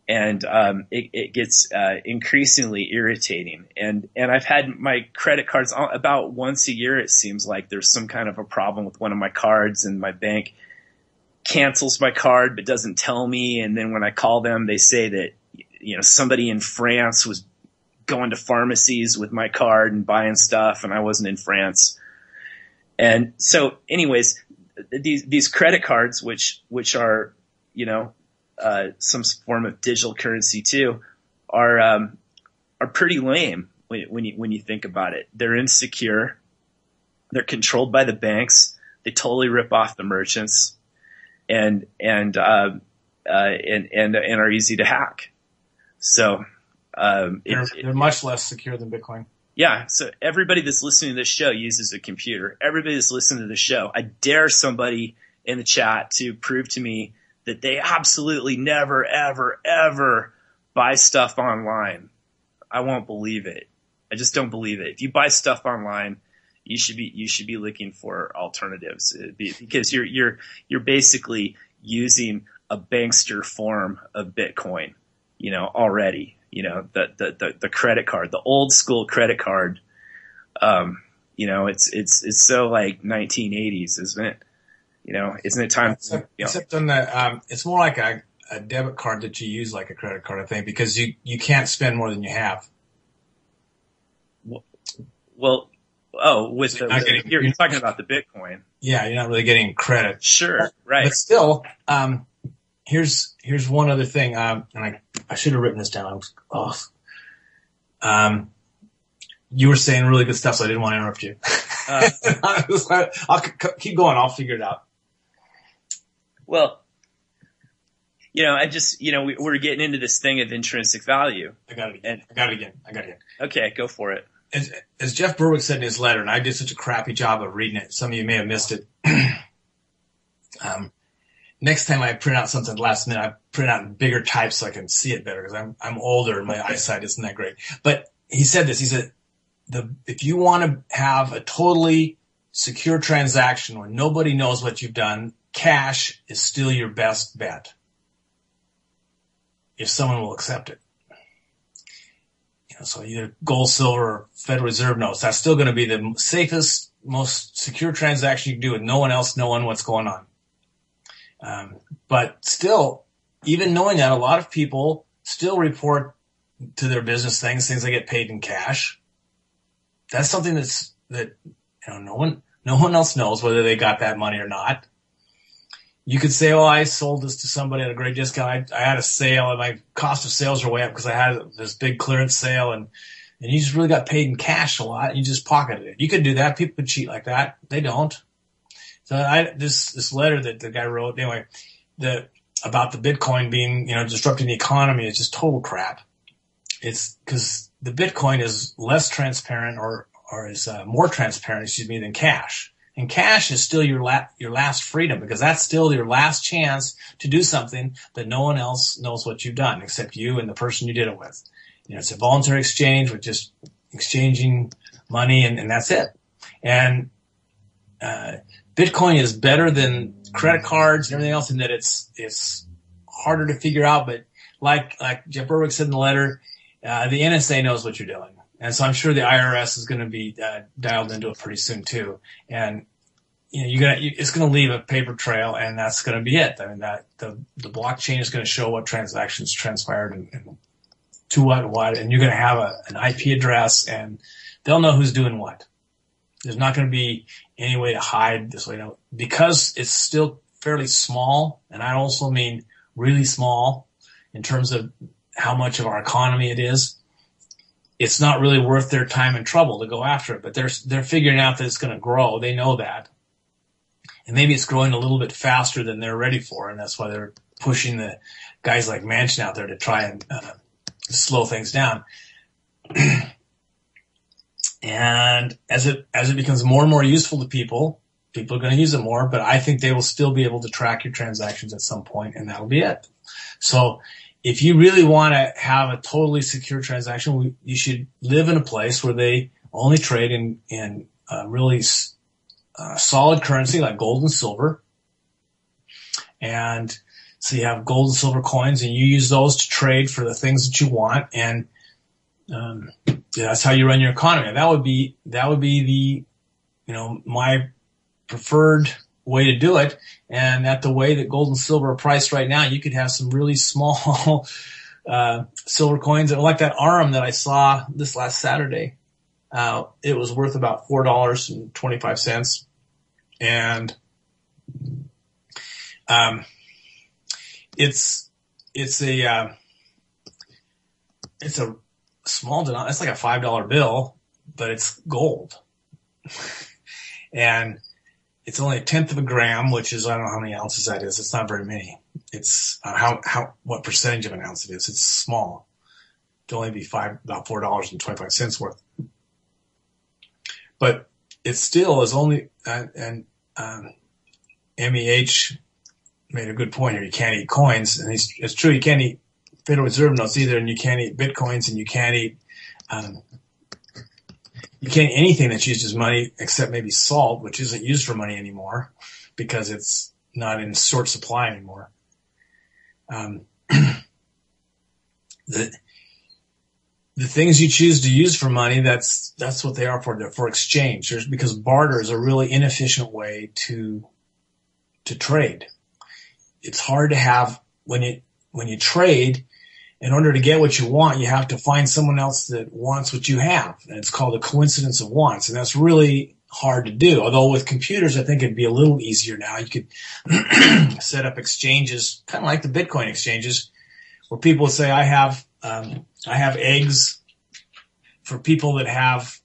And, it gets, increasingly irritating. And I've had my credit cards about once a year. It seems like there's some kind of a problem with one of my cards, and my bank cancels my card, but doesn't tell me. And then when I call them, they say that, somebody in France was going to pharmacies with my card and buying stuff, and I wasn't in France. And so anyways, these credit cards, which are, some form of digital currency too, are pretty lame when you think about it. They're insecure. They're controlled by the banks. They totally rip off the merchants, and are easy to hack. So, they're much less secure than Bitcoin. Yeah. So everybody that's listening to this show uses a computer. Everybody that's listening to the show, I dare somebody in the chat to prove to me that they absolutely never, ever, ever buy stuff online. I won't believe it. I just don't believe it. If you buy stuff online, you should be looking for alternatives, because you're basically using a bankster form of Bitcoin, already. The credit card, the old school credit card. It's so like 1980s, isn't it? Isn't it time? Except on the, it's more like a debit card that you use like a credit card, I think, because you can't spend more than you have. Well, you're talking about the Bitcoin. Yeah, you're not really getting credit. Sure, right. But still, here's one other thing, and I should have written this down. You were saying really good stuff, so I didn't want to interrupt you. I'll keep going. I'll figure it out. Well, I just, we're getting into this thing of intrinsic value. I got it again. Okay, go for it. As Jeff Berwick said in his letter, and I did such a crappy job of reading it, some of you may have missed it. Next time I print out something last minute, I print out in bigger type so I can see it better, because I'm older and my eyesight isn't that great. But he said this. He said, if you want to have a totally secure transaction where nobody knows what you've done, cash is still your best bet, if someone will accept it. So either gold, silver, or Federal Reserve notes, that's still going to be the safest, most secure transaction you can do with no one else knowing what's going on. But still, even knowing that, a lot of people still report to their business things they get paid in cash. That's something that no one else knows whether they got that money or not. You could say, I sold this to somebody at a great discount. I had a sale, and my cost of sales are way up because I had this big clearance sale, and you just really got paid in cash a lot, and you just pocketed it. You could do that. People could cheat like that. They don't. So this letter that the guy wrote, anyway, about the Bitcoin being, disrupting the economy is just total crap. It's because the Bitcoin is less transparent or is more transparent, than cash. And cash is still your last freedom, because that's still your last chance to do something that no one else knows what you've done except you and the person you did it with. It's a voluntary exchange with just exchanging money, and that's it. And Bitcoin is better than credit cards and everything else in that it's harder to figure out. But like Jeff Berwick said in the letter, the NSA knows what you're doing. And so I'm sure the IRS is going to be dialed into it pretty soon too. And it's going to leave a paper trail, and that's going to be it. I mean, that the blockchain is going to show what transactions transpired and to what, and you're going to have an IP address, and they'll know who's doing what. There's not going to be any way to hide this way, because it's still fairly small, and I also mean really small in terms of how much of our economy it is. It's not really worth their time and trouble to go after it, but they're figuring out that it's going to grow. They know that. And maybe it's growing a little bit faster than they're ready for, and that's why they're pushing the guys like Manchin out there to try and slow things down. And as it becomes more and more useful to people are going to use it more, but I think they will still be able to track your transactions at some point, and that'll be it. So if you really want to have a totally secure transaction, you should live in a place where they only trade in really solid currency like gold and silver. And so you have gold and silver coins, and you use those to trade for the things that you want. And that's how you run your economy. That would be the, my preferred way to do it. And at the way that gold and silver are priced right now, you could have some really small silver coins. And like that Arum that I saw this last Saturday, it was worth about $4.25. And it's a small denominator. It's like a $5 bill, but it's gold. And it's only 1/10 of a gram, which is, I don't know how many ounces that is. It's not very many. It's what percentage of an ounce it is. It's small. It'd only be about $4.25 worth. But it still is only, MEH made a good point here. You can't eat coins, and it's true. You can't eat Federal Reserve notes either, and you can't eat Bitcoins, and you can't eat anything that's used as money except maybe salt, which isn't used for money anymore because it's not in short supply anymore. The things you choose to use for money, that's what they are for. They're for exchange. Because barter is a really inefficient way to trade. It's hard to have when you trade. In order to get what you want, you have to find someone else that wants what you have. And it's called a coincidence of wants. And that's really hard to do. Although with computers, I think it'd be a little easier now. You could set up exchanges, kind of like the Bitcoin exchanges, where people say, I have eggs for people that have,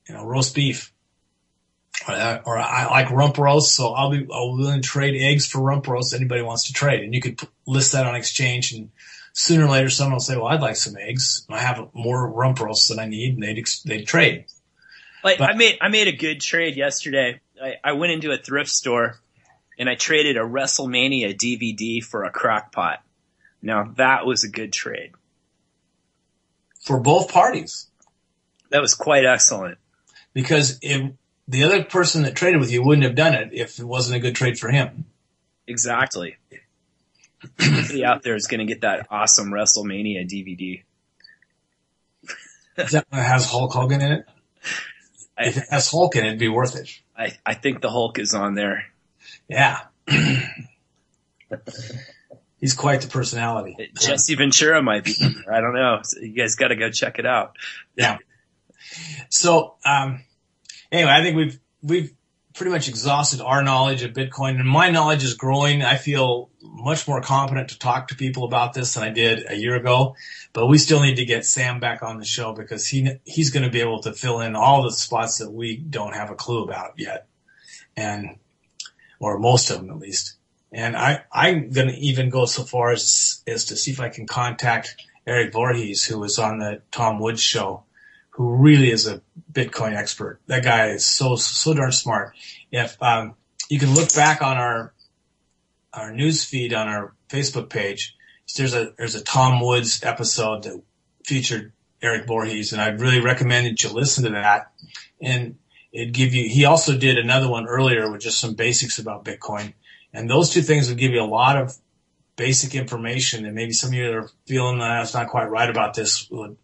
roast beef. Or I like rump roast, so I'll be willing to trade eggs for rump roast. Anybody wants to trade. And you could list that on exchange, and sooner or later someone will say, well, I'd like some eggs. I have more rump roasts than I need, and they'd trade. Like, I made a good trade yesterday. I went into a thrift store and I traded a WrestleMania DVD for a crock pot. Now that was a good trade. For both parties. That was quite excellent. Because the other person that traded with you wouldn't have done it if it wasn't a good trade for him. Exactly. Somebody out there is going to get that awesome WrestleMania DVD. That has Hulk Hogan in it? If it has Hulk in it, it'd be worth it. I think the Hulk is on there. Yeah. He's quite the personality. Jesse Ventura might be on there. I don't know. You guys got to go check it out. Yeah. So, anyway, I think we've pretty much exhausted our knowledge of Bitcoin, and my knowledge is growing. I feel much more confident to talk to people about this than I did a year ago, but we still need to get Sam back on the show because he's going to be able to fill in all the spots that we don't have a clue about yet, or most of them at least. And I'm going to even go so far as to see if I can contact Eric Voorhees, who was on the Tom Woods show, who really is a Bitcoin expert. That guy is so darn smart. If you can look back on our news feed on our Facebook page, there's a Tom Woods episode that featured Eric Voorhees, and I'd really recommend that you listen to that. And he also did another one earlier with just some basics about Bitcoin. And those two things would give you a lot of basic information, and maybe some of you are feeling that it's not quite right about this would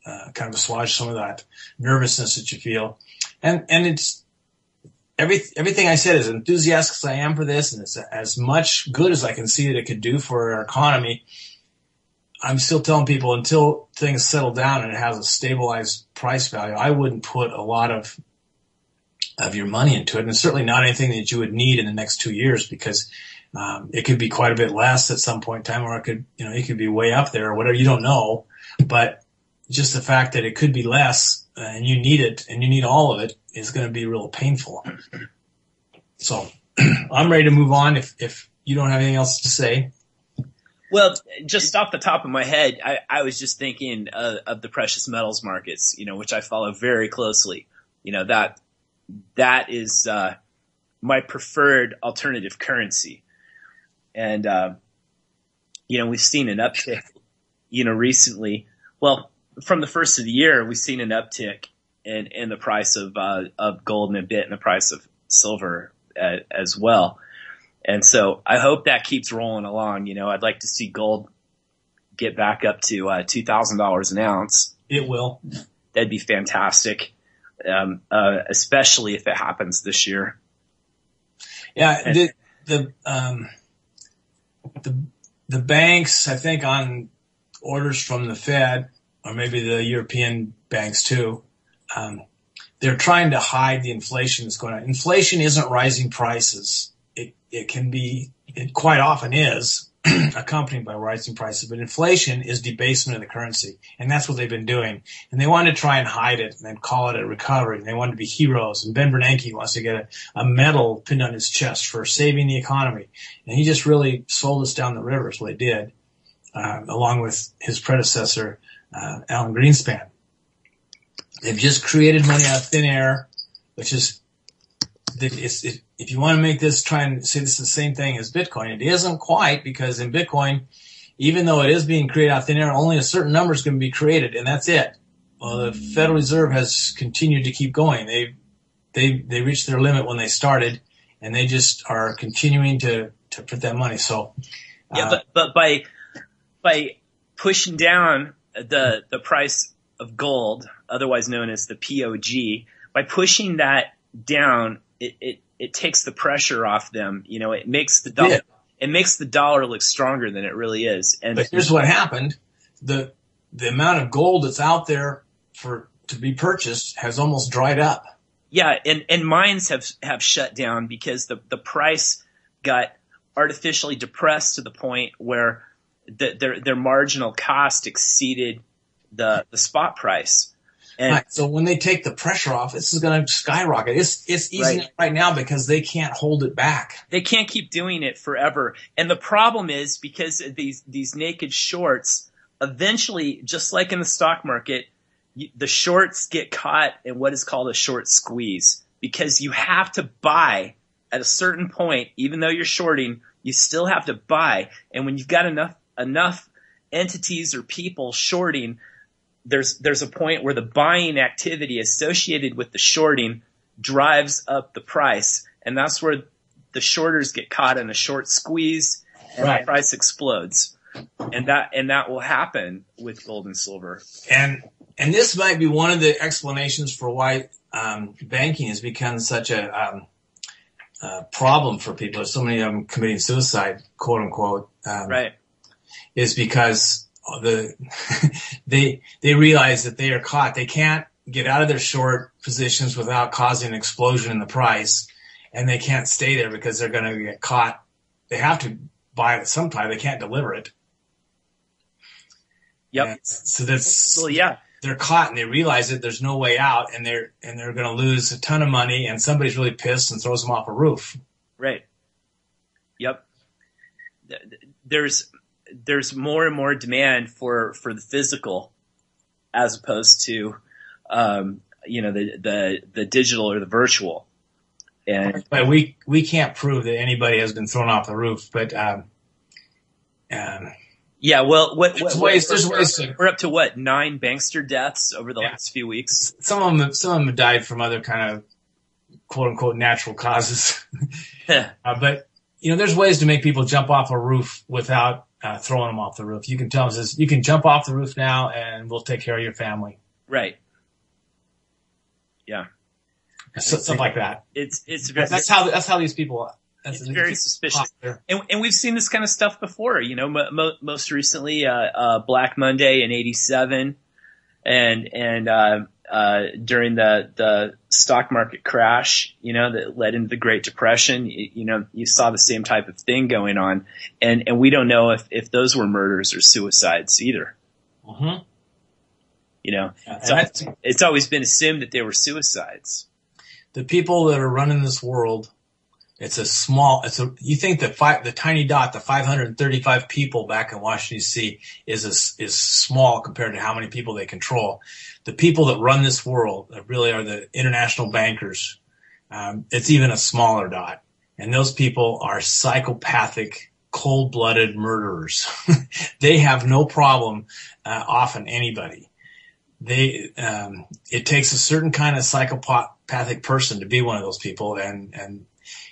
kind of assuage some of that nervousness that you feel. And it's everything I said, as enthusiastic as I am for this, and it's as much good as I can see that it could do for our economy, I'm still telling people until things settle down and it has a stabilized price value, I wouldn't put a lot of your money into it, and certainly not anything that you would need in the next 2 years, because it could be quite a bit less at some point in time, or it could be way up there or whatever. You don't know, but just the fact that it could be less and you need it and you need all of it is going to be real painful. So I'm ready to move on if you don't have anything else to say. Well, just off the top of my head, I was just thinking of the precious metals markets, which I follow very closely. That is my preferred alternative currency. And, we've seen an uptick, recently. Well, from the first of the year, we've seen an uptick in the price of gold and a bit in the price of silver as well. And so I hope that keeps rolling along. You know, I'd like to see gold get back up to $2,000 an ounce. It will. That'd be fantastic, especially if it happens this year. Yeah, the banks, I think, on orders from the Fed, or maybe the European banks too, they're trying to hide the inflation that's going on. Inflation isn't rising prices. It can be, it quite often is, accompanied by rising prices, but inflation is debasement of the currency, and that's what they've been doing. And they want to try and hide it and then call it a recovery, and they want to be heroes. And Ben Bernanke wants to get a medal pinned on his chest for saving the economy, and he just really sold us down the river, is what he did, along with his predecessor, Alan Greenspan. They've just created money out of thin air, which is, if you want to make this, try and say this is the same thing as Bitcoin. It isn't quite, because in Bitcoin, even though it is being created out of thin air, only a certain number is going to be created, and that's it. Well, the Federal Reserve has continued to keep going. They reached their limit when they started, and they just are continuing to print that money. So, yeah, but by pushing down the price of gold, otherwise known as the POG, by pushing that down, it takes the pressure off them. You know, it makes the dollar, it makes the dollar look stronger than it really is. And but here's what happened: the amount of gold that's out there to be purchased has almost dried up. Yeah, and mines have shut down because the price got artificially depressed to the point where their marginal cost exceeded the spot price. And right. So when they take the pressure off, this is going to skyrocket. It's easing it right now because they can't hold it back. They can't keep doing it forever. And the problem is, because of these naked shorts, eventually, just like in the stock market, the shorts get caught in what is called a short squeeze, because you have to buy at a certain point. Even though you're shorting, you still have to buy. And when you've got enough entities or people shorting, there's a point where the buying activity associated with the shorting drives up the price, and that's where the shorters get caught in a short squeeze, and the price explodes. And that will happen with gold and silver. And this might be one of the explanations for why banking has become such a problem for people. There's so many of them committing suicide, quote unquote. Is because they realize that they are caught. They can't get out of their short positions without causing an explosion in the price, and they can't stay there because they're going to get caught. They have to buy it sometime. They can't deliver it. Yep. And so that's, well, yeah. They're caught, and they realize that there's no way out, and they're going to lose a ton of money, and somebody's really pissed and throws them off a roof. Right. Yep. There's more and more demand for the physical, as opposed to, the digital or the virtual. And but we can't prove that anybody has been thrown off the roof, but yeah, well, there's ways to. We're up to what, 9 bankster deaths over the last few weeks. Some of them have died from other kind of quote unquote natural causes. But there's ways to make people jump off a roof without throwing them off the roof. You can tell them, you can jump off the roof now, and we'll take care of your family. Right. Yeah. Stuff like that. It's very, that's how these people. It's very suspicious, and we've seen this kind of stuff before. Most recently, Black Monday in '87, and during the stock market crash, that led into the Great Depression. You saw the same type of thing going on, and we don't know if those were murders or suicides either. Mm-hmm. It's always been assumed that they were suicides. The people that are running this world, you think the tiny dot, the 535 people back in Washington D.C. is small compared to how many people they control. The people that run this world really are the international bankers. It's even a smaller dot. And those people are psychopathic, cold-blooded murderers. They have no problem offing anybody. it takes a certain kind of psychopathic person to be one of those people, and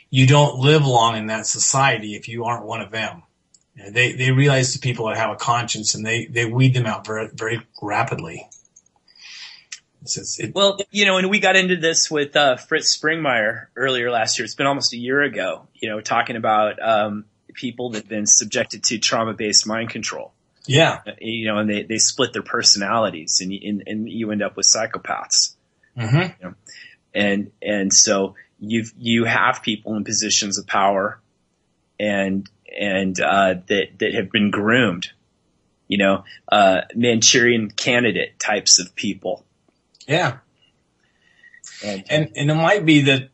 you don't live long in that society if you aren't one of them. They realize the people that have a conscience, and they weed them out very, very rapidly. Well, and we got into this with Fritz Springmeier earlier last year. It's been almost a year ago, talking about people that have been subjected to trauma-based mind control. Yeah. And they split their personalities, and you end up with psychopaths. Mm-hmm. And so you have people in positions of power and that have been groomed, Manchurian candidate types of people. Yeah. And it might be that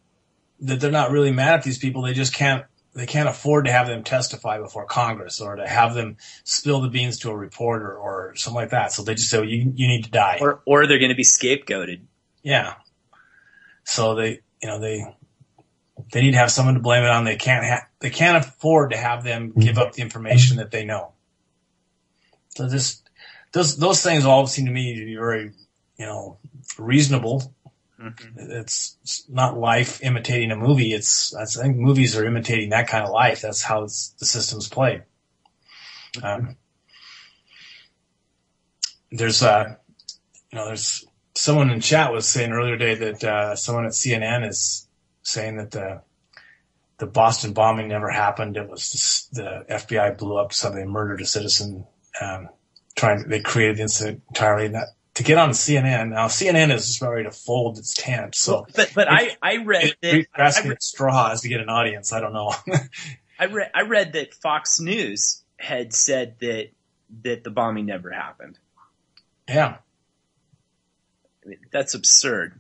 they're not really mad at these people. They just can't afford to have them testify before Congress, or to have them spill the beans to a reporter or something like that. So they just say, well, you need to die. Or they're going to be scapegoated. Yeah. So they need to have someone to blame it on. They can't afford to have them give up the information that they know. So those things all seem to me to be very, reasonable. Mm-hmm. It's not life imitating a movie. I think movies are imitating that kind of life. That's how the system's played. There's someone in chat was saying earlier today that someone at CNN is saying that the Boston bombing never happened. It was just the FBI blew up something, murdered a citizen. They created the incident entirely. To get on CNN now, CNN is just ready to fold its tent. So, but I read that grasping at straws to get an audience. I don't know. I read that Fox News had said that the bombing never happened. Yeah, I mean, that's absurd.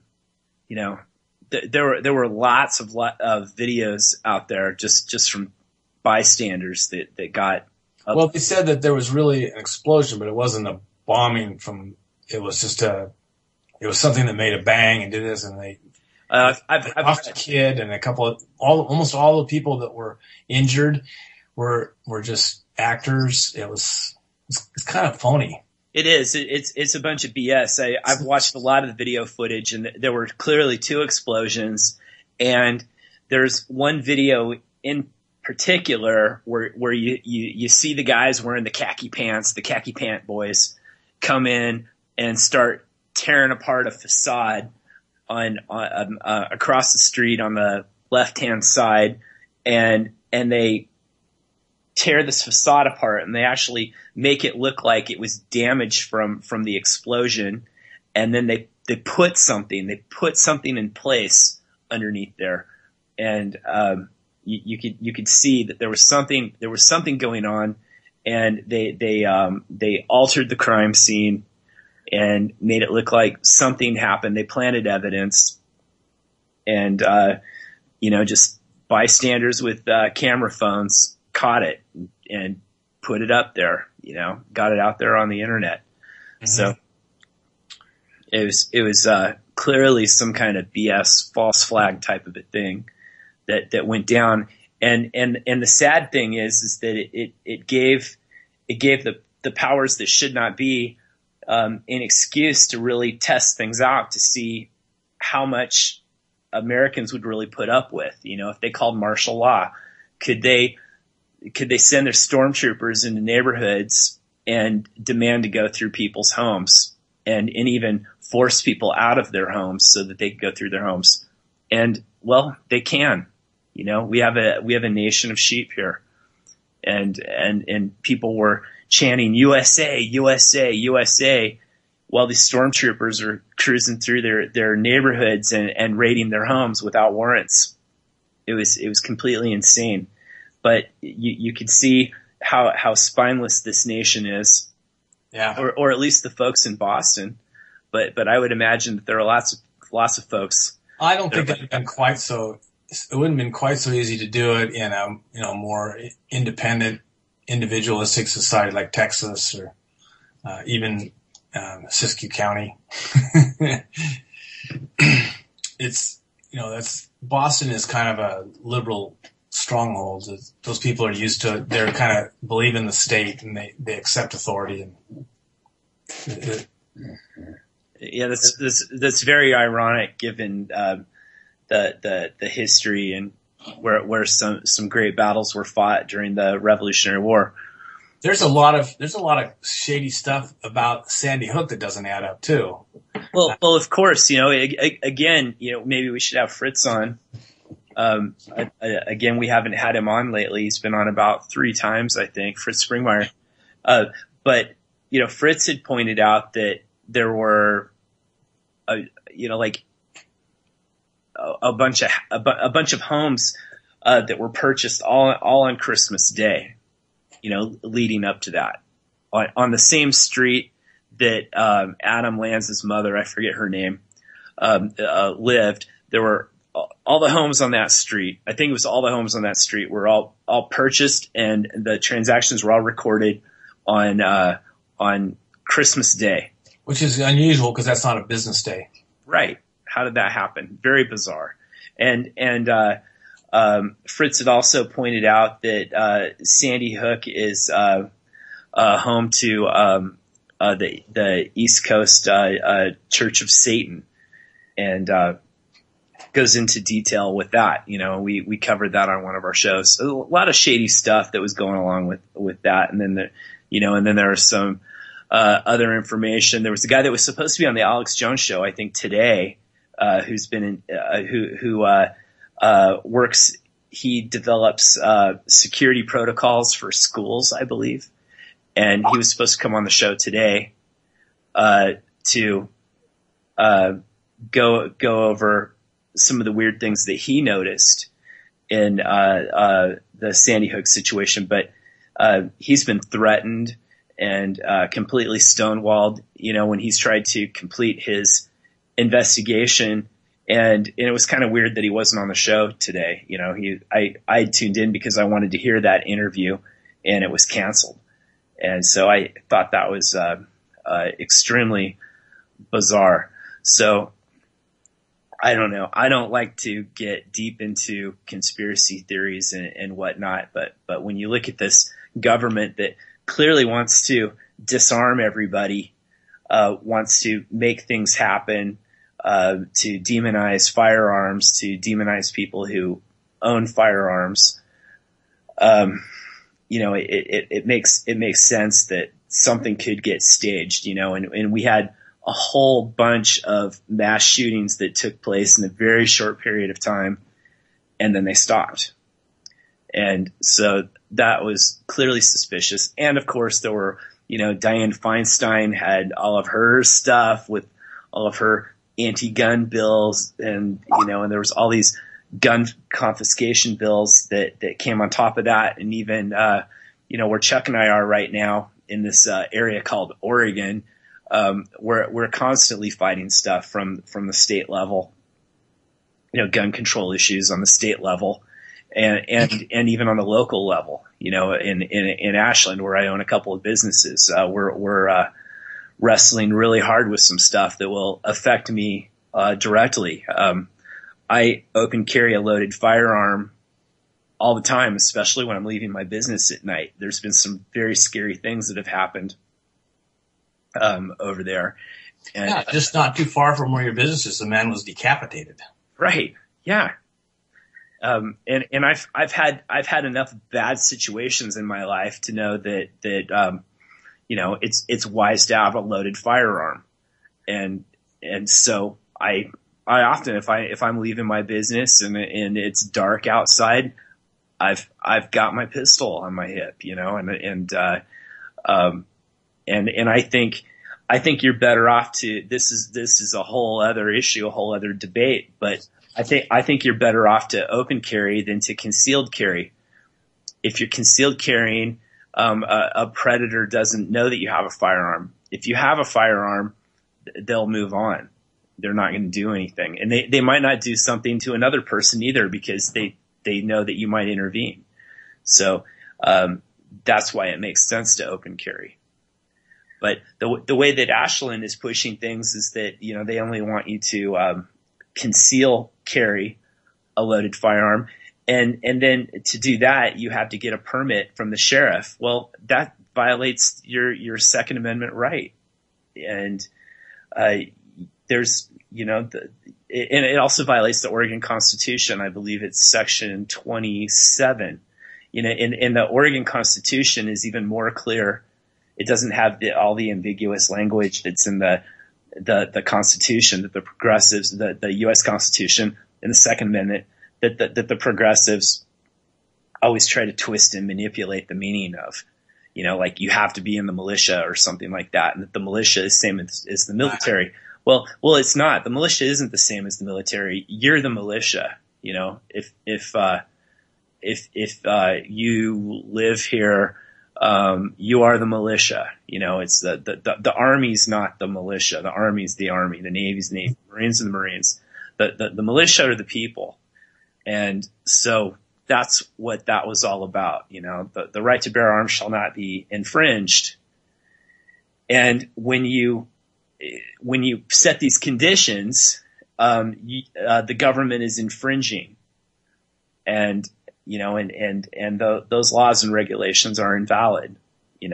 There were lots of videos out there just from bystanders that got. Well, they said that there was really an explosion, but it wasn't a bombing from. It was just it was something that made a bang and did this, and they I've off the kid and almost all the people that were injured were just actors. It's kind of phony. It is. It's a bunch of BS. I've watched a lot of the video footage, and there were clearly two explosions, and there's one video in particular where you see the guys wearing the khaki pant boys come in and start tearing apart a facade on across the street on the left-hand side, and they tear this facade apart, and they actually make it look like it was damaged from the explosion, and then they put something in place underneath there, and you could see that there was something going on, and they altered the crime scene and made it look like something happened. They planted evidence, and just bystanders with camera phones caught it and put it up there. Got it out there on the internet. Mm-hmm. So it was clearly some kind of BS false flag type of a thing that went down. And the sad thing is that it gave the powers that should not be an excuse to really test things out to see how much Americans would really put up with. If they called martial law, could they send their stormtroopers into neighborhoods and demand to go through people's homes and even force people out of their homes so that they could go through their homes? And well, they can. We have a nation of sheep here, and people were chanting USA, USA, USA, while these stormtroopers are cruising through their neighborhoods and raiding their homes without warrants. It was completely insane. But you could see how spineless this nation is, yeah, or at least the folks in Boston. But I would imagine that there are lots of folks. I don't think that would have been quite so. It wouldn't have been quite so easy to do it in a more independent, individualistic society like Texas or even Siskiyou County. Boston is kind of a liberal stronghold. Those people are used to it. They're kind of believe in the state and they accept authority. Yeah, that's very ironic given the history and where some great battles were fought during the Revolutionary War. There's a lot of shady stuff about Sandy Hook that doesn't add up too. Well, of course, again, maybe we should have Fritz on. Again, we haven't had him on lately. He's been on about 3 times, I think, Fritz Springmeier. But Fritz had pointed out that there were, a bunch of homes that were purchased all on Christmas Day, leading up to that, on the same street that Adam Lanza's mother, I forget her name, lived. There were all the homes on that street. I think it was all the homes on that street were all purchased, and the transactions were all recorded on Christmas Day, which is unusual because that's not a business day. Right. How did that happen? Very bizarre. And Fritz had also pointed out that Sandy Hook is home to the East Coast Church of Satan, and goes into detail with that. We covered that on one of our shows. A lot of shady stuff that was going along with that, and then there was some other information. There was a guy that was supposed to be on the Alex Jones show, I think today, who's been who works. He develops security protocols for schools, I believe, and he was supposed to come on the show today to go over some of the weird things that he noticed in the Sandy Hook situation. But he's been threatened and completely stonewalled, when he's tried to complete his investigation. And it was kind of weird that he wasn't on the show today. I tuned in because I wanted to hear that interview, and it was canceled. And so I thought that was extremely bizarre. So I don't know. I don't like to get deep into conspiracy theories and whatnot, but when you look at this government that clearly wants to disarm everybody, wants to make things happen, to demonize firearms, to demonize people who own firearms, it makes sense that something could get staged, and we had a whole bunch of mass shootings that took place in a very short period of time, and then they stopped. And so that was clearly suspicious. And of course there were, Dianne Feinstein had all of her stuff with all of her anti-gun bills, and, and there was all these gun confiscation bills that came on top of that. And even, where Chuck and I are right now in this area called Oregon, we're constantly fighting stuff from the state level, gun control issues on the state level, and even on the local level, in Ashland, where I own a couple of businesses, we're wrestling really hard with some stuff that will affect me directly. I open carry a loaded firearm all the time, especially when I'm leaving my business at night. There's been some very scary things that have happened over there. And, yeah, just not too far from where your business is, the man was decapitated. Right. Yeah. And I've had enough bad situations in my life to know that it's wise to have a loaded firearm. And so I often, if I'm leaving my business and it's dark outside, I've got my pistol on my hip, and I think you're better off to, this is a whole other issue, a whole other debate, but I think you're better off to open carry than to concealed carry. If you're concealed carrying, a predator doesn't know that you have a firearm. If you have a firearm, they'll move on. They're not going to do anything. And they might not do something to another person either, because they know that you might intervene. So, that's why it makes sense to open carry. But the way that Ashland is pushing things is that, they only want you to, conceal carry a loaded firearm. And then to do that, you have to get a permit from the sheriff. Well, that violates your Second Amendment right. And, there's, and it also violates the Oregon Constitution. I believe it's section 27. In the Oregon Constitution is even more clear. It doesn't have all the ambiguous language that's in the Constitution, that the progressives, the U.S. Constitution in the Second Amendment, that the progressives always try to twist and manipulate the meaning of, like you have to be in the militia or something like that, and that the militia is the same as the military. Well, it's not. The militia isn't the same as the military. You're the militia. If you live here, you are the militia. It's the Army's not the militia. The Army's the Army. The Navy's the Navy. Marines are the Marines. The militia are the people. And so that's what that was all about. The right to bear arms shall not be infringed. And when you set these conditions, the government is infringing, and those laws and regulations are invalid. They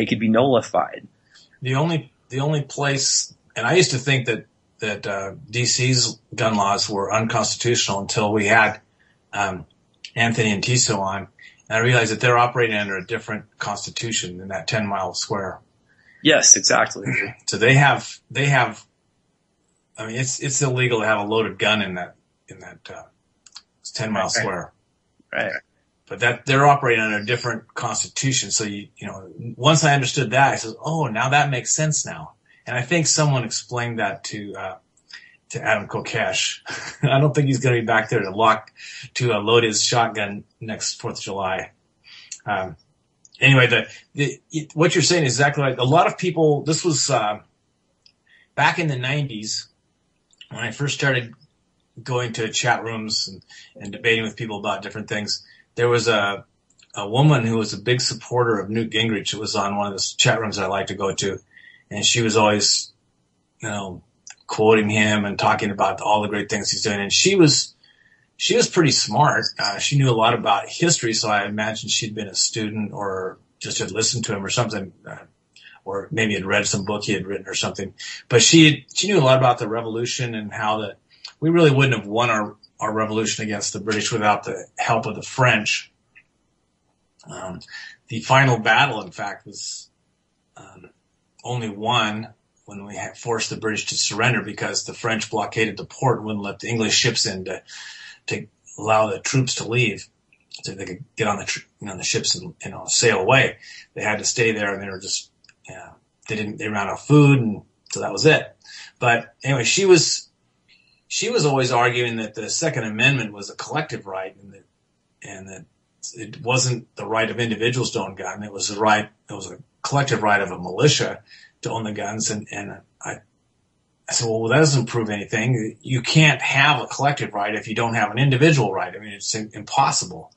could be nullified. The only place, and I used to think that DC's gun laws were unconstitutional until we had Anthony and Tiso on, and I realized that they're operating under a different constitution than that 10-mile square. Yes, exactly. So they have. I mean, it's illegal to have a loaded gun in that 10-mile square. Right. But they're operating under a different constitution. So once I understood that, I said, oh, now that makes sense now. And I think someone explained that to Adam Kokesh. I don't think he's going to be back there to load his shotgun next 4th of July. Anyway, what you're saying is exactly right. A lot of people, this was back in the 90s when I first started going to chat rooms and debating with people about different things. There was a woman who was a big supporter of Newt Gingrich who was on one of those chat rooms I like to go to. And she was always, quoting him and talking about all the great things he's doing. And she was pretty smart. She knew a lot about history, so I imagine she'd been a student or just had listened to him or something, or maybe had read some book he had written or something. But she knew a lot about the revolution and how we really wouldn't have won our revolution against the British without the help of the French. The final battle, in fact, was only won when we had forced the British to surrender because the French blockaded the port and wouldn't let the English ships in to allow the troops to leave so they could get on the ships and sail away. They had to stay there, and they were just they ran out of food, and so that was it. But anyway, she was always arguing that the Second Amendment was a collective right, and that it wasn't the right of individuals to own guns. It was a collective right of a militia to own the guns. And I said, well, that doesn't prove anything. You can't have a collective right if you don't have an individual right. I mean, it's impossible.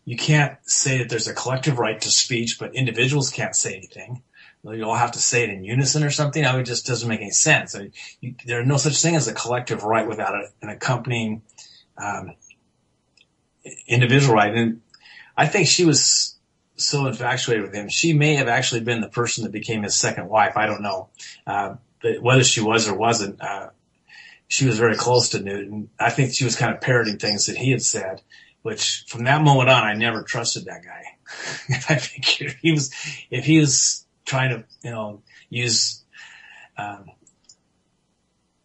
You can't say that there's a collective right to speech, but individuals can't say anything. You all have to say it in unison or something. It just doesn't make any sense. There are no such thing as a collective right without an accompanying individual right. And I think she was so infatuated with him. She may have actually been the person that became his second wife. I don't know. But whether she was or wasn't, she was very close to Newton. I think she was kind of parroting things that he had said, which from that moment on, I never trusted that guy. I think if he was trying to, use,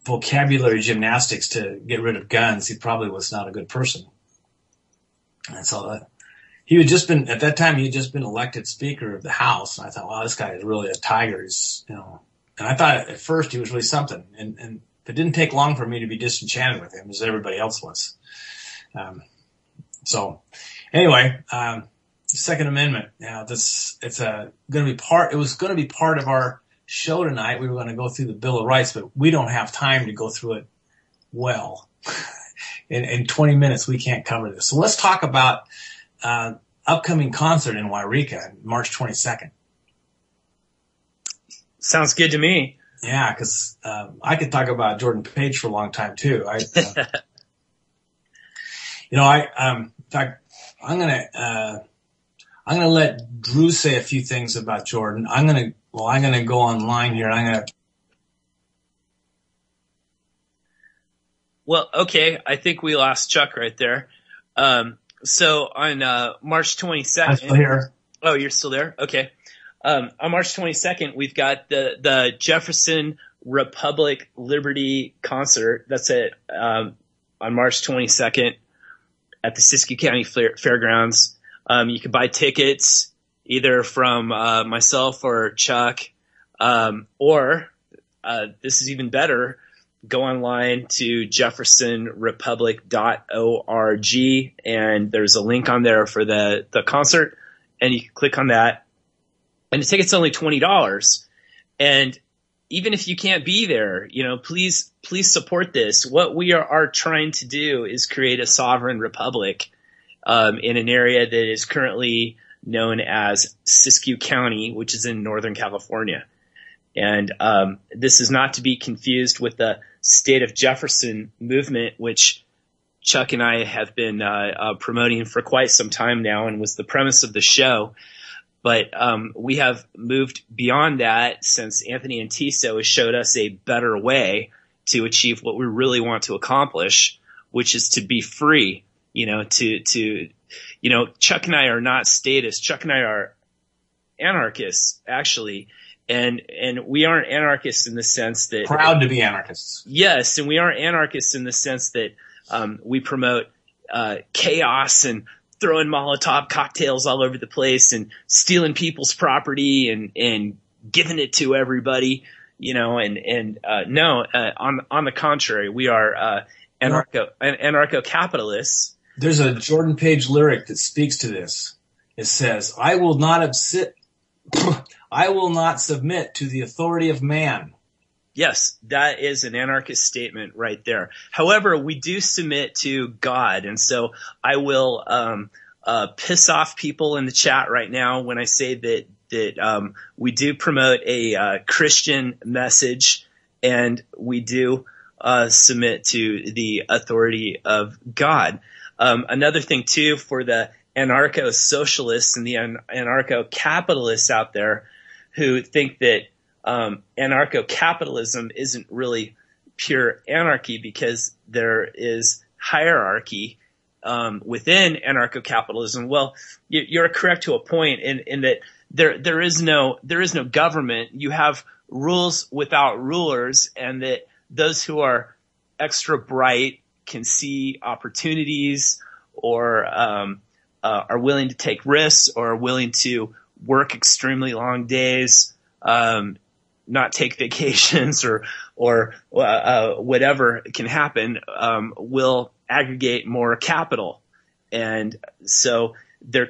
vocabulary gymnastics to get rid of guns, he probably was not a good person. And so he had just been elected Speaker of the House. And I thought, wow, this guy is really a tiger. And I thought at first he was really something. And it didn't take long for me to be disenchanted with him as everybody else was. So anyway, Second Amendment. It was going to be part of our show tonight. We were going to go through the Bill of Rights, but we don't have time to go through it well. In 20 minutes, we can't cover this. So let's talk about upcoming concert in Wairika, March 22nd. Sounds good to me. Yeah, because I could talk about Jordan Page for a long time too. In fact, I'm gonna. I'm going to let Drew say a few things about Jordan. I'm going to go online here. Well, okay. I think we lost Chuck right there. So on March 22nd. I'm still here. Oh, you're still there? Okay. On March 22nd, we've got the Jefferson Republic Liberty concert. That's on March 22nd at the Siskiyou County Fairgrounds. You can buy tickets either from myself or Chuck, or this is even better. Go online to jeffersonrepublic.org, and there's a link on there for the concert, and you can click on that. And the ticket's only $20. And even if you can't be there, please support this. What we are trying to do is create a sovereign republic in an area that is currently known as Siskiyou County, which is in Northern California. And this is not to be confused with the State of Jefferson movement, which Chuck and I have been promoting for quite some time now and was the premise of the show. But we have moved beyond that since Anthony Antiso has showed us a better way to achieve what we really want to accomplish, which is to be free. Chuck and I are not statists. Chuck and I are anarchists, actually. And we aren't anarchists in the sense that proud to be anarchists. Yes, and we aren't anarchists in the sense that we promote chaos and throwing Molotov cocktails all over the place and stealing people's property and giving it to everybody. No, on the contrary, we are anarcho-capitalists. There's a Jordan Page lyric that speaks to this. It says, I will not submit to the authority of man. Yes, that is an anarchist statement right there. However, we do submit to God. And so I will piss off people in the chat right now when I say that we do promote a Christian message, and we do submit to the authority of God. Another thing, too, for the anarcho-socialists and the anarcho-capitalists out there who think that anarcho-capitalism isn't really pure anarchy because there is hierarchy within anarcho-capitalism. Well, you're correct to a point in that there is no government. You have rules without rulers, and that those who are extra bright can see opportunities or are willing to take risks or are willing to work extremely long days, not take vacations or whatever can happen, will aggregate more capital. And so there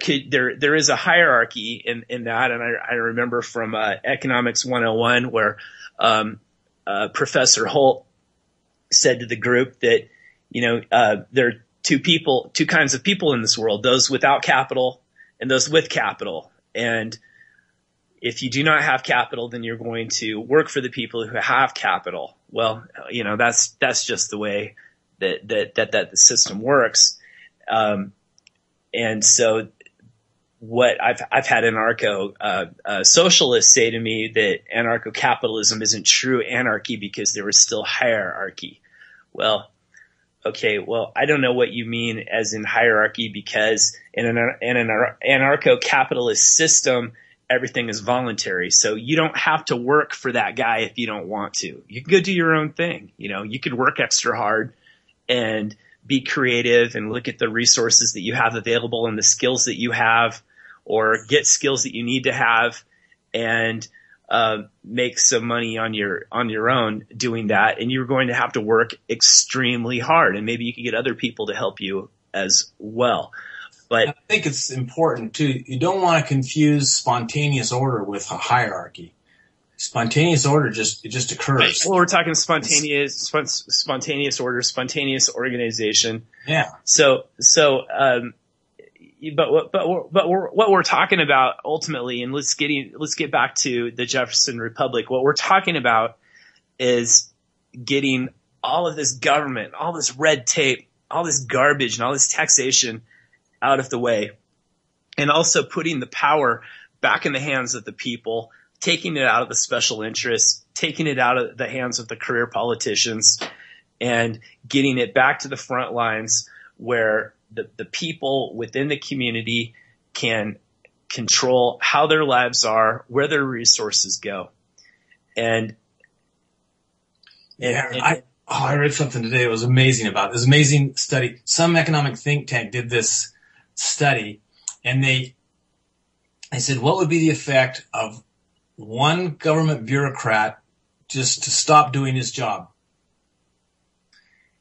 is a hierarchy in that. And I remember from Economics 101 where Professor Holt said to the group that, there are two kinds of people in this world, those without capital and those with capital. And if you do not have capital, then you're going to work for the people who have capital. Well, that's just the way that the system works. And so what I've had socialists say to me that anarcho-capitalism isn't true anarchy because there was still hierarchy. Well, okay, I don't know what you mean as in hierarchy, because in an anarcho-capitalist system, everything is voluntary. So you don't have to work for that guy if you don't want to. You can go do your own thing. You could work extra hard and be creative and look at the resources that you have available and the skills that you have, or get skills that you need to have and make some money on your own doing that. And you're going to have to work extremely hard, and maybe you can get other people to help you as well. But I think it's important too. You don't want to confuse spontaneous order with a hierarchy. Spontaneous order just occurs. Right. Well, we're talking spontaneous order, spontaneous organization. Yeah. But what we're talking about ultimately, and let's get back to the Jefferson Republic. What we're talking about is getting all of this government, all this red tape, all this garbage, and all this taxation out of the way. and also putting the power back in the hands of the people, taking it out of the special interests, taking it out of the hands of the career politicians, and getting it back to the front lines where the people within the community can control how their lives are, where their resources go. I read something today that was amazing about this amazing study. Some economic think tank did this study, and they said, what would be the effect of one government bureaucrat just to stop doing his job?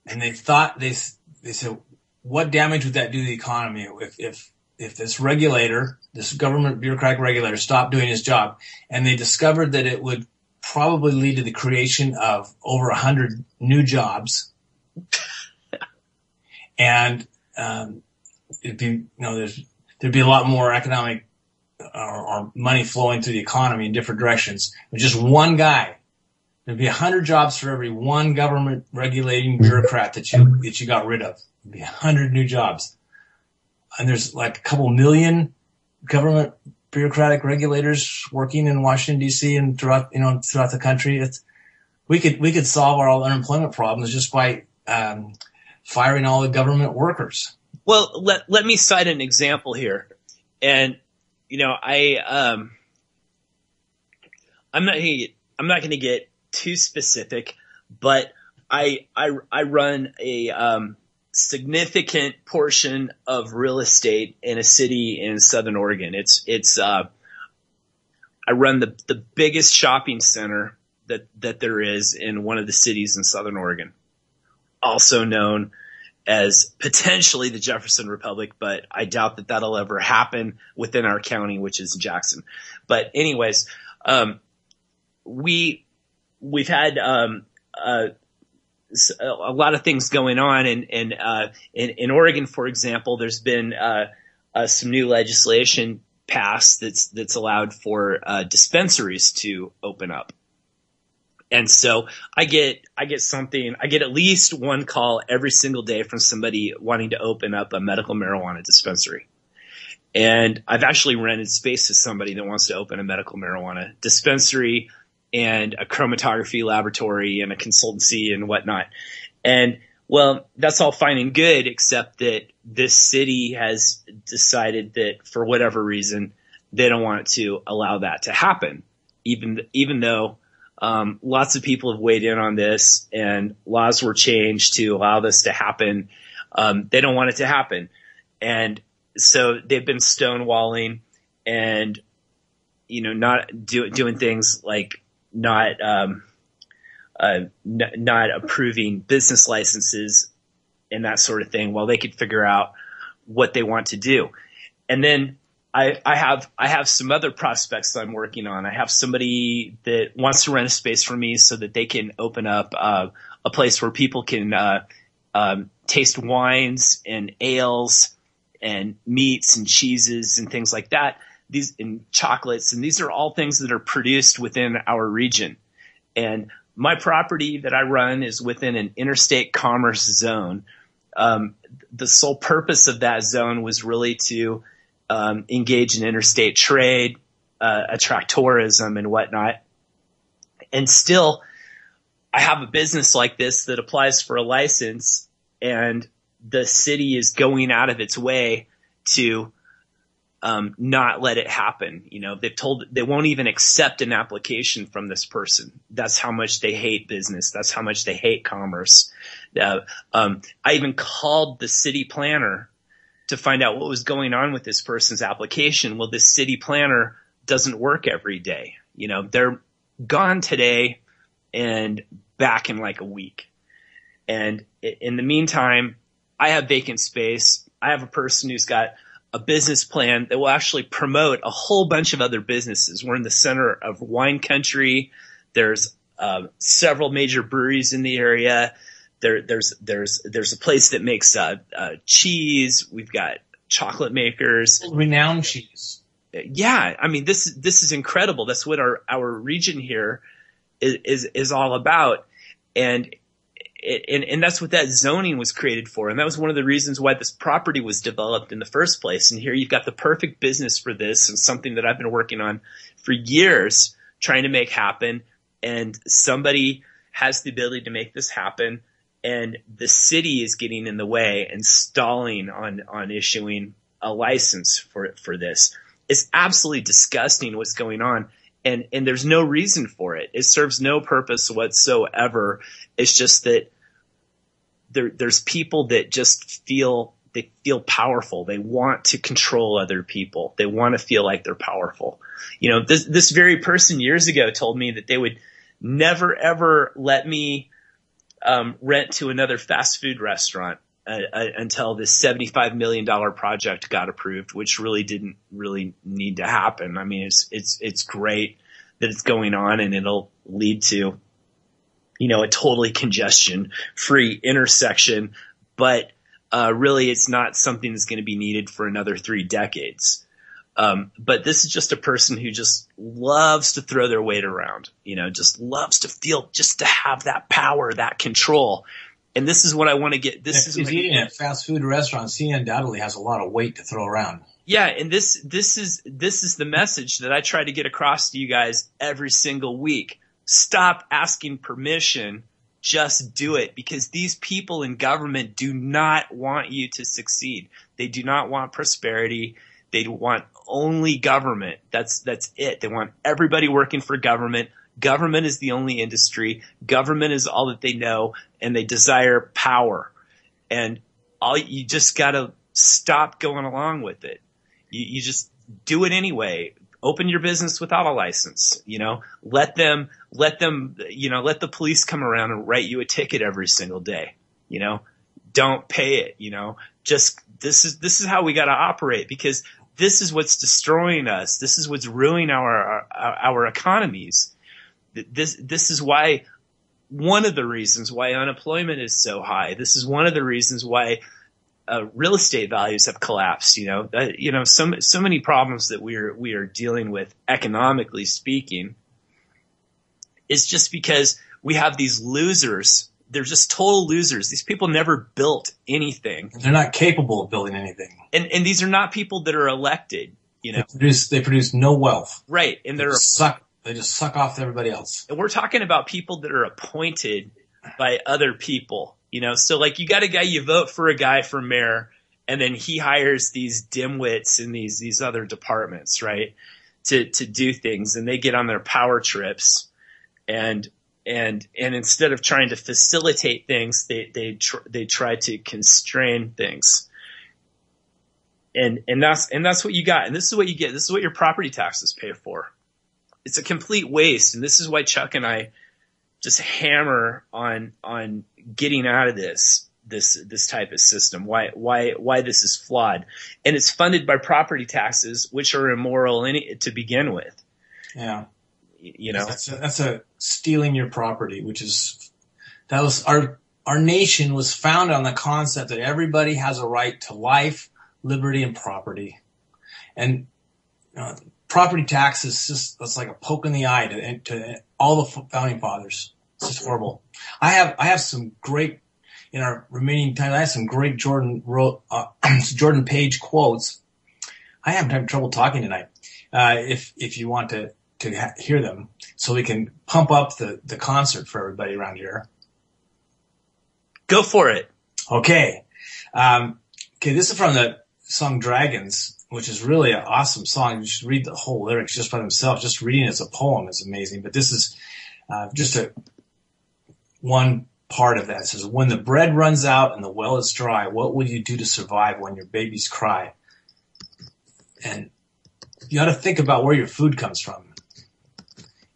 And they said, what damage would that do to the economy if this regulator, this government bureaucratic regulator, stopped doing his job? And they discovered that it would probably lead to the creation of over 100 new jobs. And it'd be, there'd be a lot more economic or money flowing through the economy in different directions. With just one guy, there'd be 100 jobs for every one government regulating bureaucrat that you got rid of. It'd be 100 new jobs. And there's like a couple million government bureaucratic regulators working in Washington D.C. and throughout the country. We could solve our unemployment problems just by firing all the government workers. Well, let me cite an example here, and I'm not going to get too specific, but I run a significant portion of real estate in a city in Southern Oregon. I run the biggest shopping center that there is in one of the cities in Southern Oregon, also known as potentially the Jefferson Republic, but I doubt that that'll ever happen within our county, which is Jackson. But anyways, we've had a lot of things going on, and in Oregon, for example, there's been some new legislation passed that's allowed for dispensaries to open up. And so I get at least one call every single day from somebody wanting to open up a medical marijuana dispensary. And I've actually rented space to somebody that wants to open a medical marijuana dispensary and a chromatography laboratory and a consultancy and whatnot. And well, that's all fine and good, except that this city has decided that for whatever reason, they don't want to allow that to happen, even though lots of people have weighed in on this and laws were changed to allow this to happen. They don't want it to happen. And so they've been stonewalling and, not doing things like not approving business licenses and that sort of thing while they could figure out what they want to do. And then I have some other prospects that I'm working on. I have somebody that wants to rent a space for me so that they can open up a place where people can taste wines and ales and meats and cheeses and things like that. These and chocolates, and these are all things that are produced within our region. And my property that I run is within an interstate commerce zone. The sole purpose of that zone was really to engage in interstate trade, attract tourism and whatnot. And still, I have a business like this that applies for a license, and the city is going out of its way to not let it happen. They've told they won't even accept an application from this person. That's how much they hate business. That's how much they hate commerce. I even called the city planner to find out what was going on with this person's application. Well, this city planner doesn't work every day. They're gone today and back in like a week. And in the meantime, I have vacant space. I have a person who's got a business plan that will actually promote a whole bunch of other businesses. We're in the center of wine country. There's several major breweries in the area. There's a place that makes cheese. We've got chocolate makers. Renowned cheese. Yeah, I mean this is incredible. That's what our region here is all about. And and that's what that zoning was created for. And that was one of the reasons why this property was developed in the first place. And here you've got the perfect business for this, and something that I've been working on for years trying to make happen. And somebody has the ability to make this happen. And the city is getting in the way and stalling on issuing a license for this. It's absolutely disgusting what's going on. And there's no reason for it. It serves no purpose whatsoever. It's just that there's people that just feel powerful. They want to control other people. They want to feel like they're powerful. You know, this very person years ago told me that they would never ever let me rent to another fast food restaurant until this $75 million project got approved, which really didn't really need to happen. I mean, it's great that it's going on, and it'll lead to, you know, a totally congestion-free intersection, but really it's not something that's going to be needed for another 3 decades. But this is just a person who just loves to throw their weight around, you know, just loves to have that power, that control. And this is what I want to get. This is eating at fast food restaurants. He undoubtedly has a lot of weight to throw around. Yeah, and this is the message that I try to get across to you guys every single week. Stop asking permission. Just do it, because these people in government do not want you to succeed. They do not want prosperity. They want only government. That's it. They want everybody working for government. Government is the only industry. Government is all that they know, and they desire power. And you just got to stop going along with it. You just do it anyway. Open your business without a license. You know, let them. You know, let the police come around and write you a ticket every single day. You know, don't pay it. You know, just this is how we got to operate, because this is what's destroying us. This is what's ruining our economies. This is why, one of the reasons why unemployment is so high. This is one of the reasons why real estate values have collapsed. You know, so many problems that we are dealing with, economically speaking, is just because we have these losers. They're just total losers. These people never built anything. They're not capable of building anything. And these are not people that are elected. You know, they produce no wealth. Right, and they just suck off to everybody else. And we're talking about people that are appointed by other people, you know. So like, you got a guy, you vote for a guy for mayor, and then he hires these dimwits in these other departments, right, to do things, and they get on their power trips, and instead of trying to facilitate things, they try to constrain things. And that's what you got. And this is what you get. This is what your property taxes pay for. It's a complete waste. And this is why Chuck and I just hammer on getting out of this type of system. Why this is flawed. And it's funded by property taxes, which are immoral to begin with. Yeah. You know, that's a stealing your property, that was our nation was founded on the concept that everybody has a right to life, liberty, and property. And property taxes, that's like a poke in the eye to all the founding fathers. It's just horrible. I have some great, in our remaining time, I have some great Jordan Page quotes. I am having trouble talking tonight. If you want to hear them, so we can pump up the concert for everybody around here. Go for it. Okay. This is from the song Dragons, which is really an awesome song. You should read the whole lyrics just by themselves. Just reading it as a poem is amazing. But this is just one part of that. It says, when the bread runs out and the well is dry, what will you do to survive when your babies cry? And you ought to think about where your food comes from.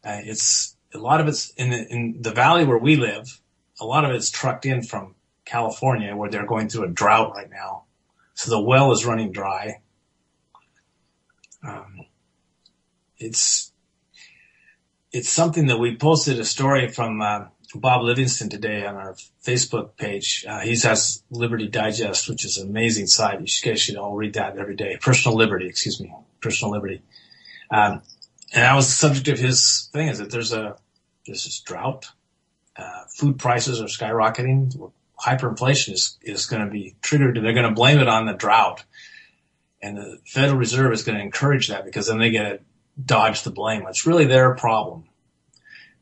It's a lot of it's in the valley where we live. A lot of it's trucked in from California, where they're going through a drought right now. So the well is running dry. It's something that we posted a story from Bob Livingston today on our Facebook page. He has Liberty Digest, which is an amazing site. You guys should all read that every day. Personal Liberty. And that was the subject of his thing, is that there's this drought, food prices are skyrocketing. Hyperinflation is going to be triggered, and they're going to blame it on the drought. And the Federal Reserve is going to encourage that because then they get to dodge the blame. It's really their problem.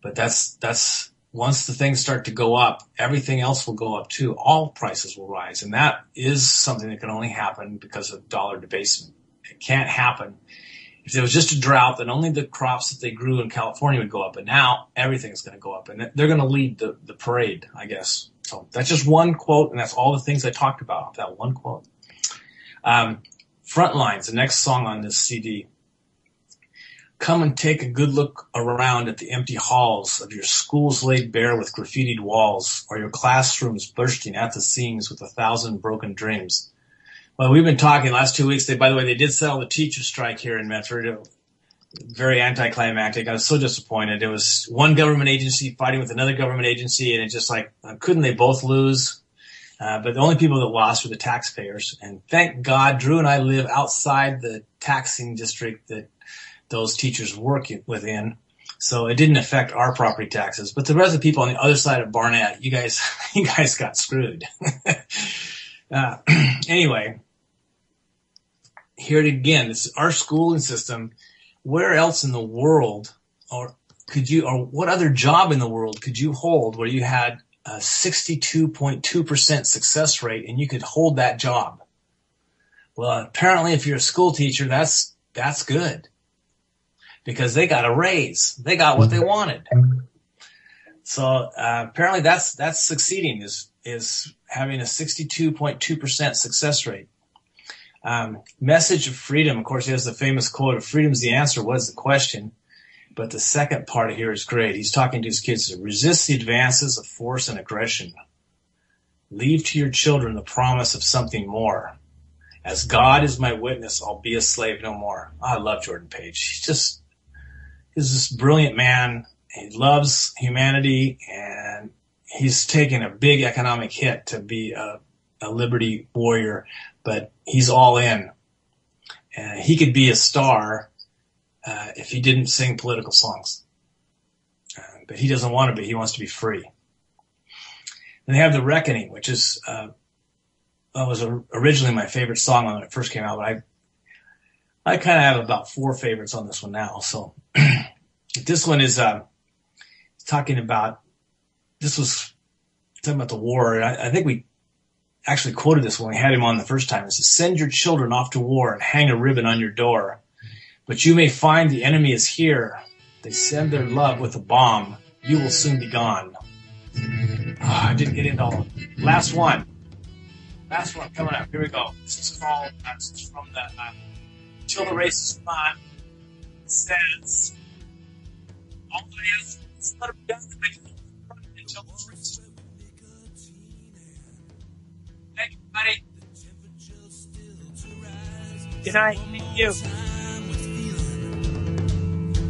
But that's once the things start to go up, everything else will go up too. All prices will rise. And that is something that can only happen because of dollar debasement. It can't happen. If there was just a drought, then only the crops that they grew in California would go up. But now everything's going to go up. And they're going to lead the parade, I guess. So that's just one quote, and that's all the things I talked about, that one quote. Frontlines, the next song on this CD. Come and take a good look around at the empty halls of your schools laid bare with graffitied walls, or your classrooms bursting at the seams with 1,000 broken dreams. Well, we've been talking the last 2 weeks. By the way, they did settle the teacher strike here in Medford. Very anticlimactic. I was so disappointed. It was one government agency fighting with another government agency, and it's just like, couldn't they both lose? But the only people that lost were the taxpayers. And thank God Drew and I live outside the taxing district that those teachers work within. So it didn't affect our property taxes. But the rest of the people on the other side of Barnett, you guys got screwed. Anyway, here it again. This is our schooling system. Where else in the world, or what other job in the world could you hold where you had a 62.2% success rate and you could hold that job? Well, apparently if you're a school teacher, that's good because they got a raise. They got what they wanted. So, apparently that's succeeding is having a 62.2% success rate. Message of freedom. Of course, he has the famous quote of freedom's the answer. What is the question? But the second part of here is great. He's talking to his kids. Resist the advances of force and aggression. Leave to your children the promise of something more. As God is my witness, I'll be a slave no more. I love Jordan Page. He's this brilliant man. He loves humanity, and he's taken a big economic hit to be a liberty warrior, but he's all in. He could be a star if he didn't sing political songs. But he doesn't want to be. He wants to be free. And they have The Reckoning, which is was originally my favorite song when it first came out, but I kind of have about 4 favorites on this one now. So this one is talking about the war. I think we actually quoted this when we had him on the first time. It says, send your children off to war and hang a ribbon on your door. But you may find the enemy is here. They send their love with a bomb. You will soon be gone. I didn't get into all of it. Last one coming up. Here we go. This is called, this is from the Till the Race is Fun. It says, all I ask is let it be done to make it until the race is fun. Thank you, buddy. Good night. Thank you.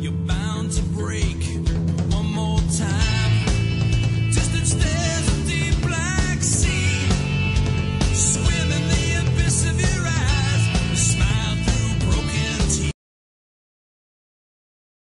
You're bound to break one more time.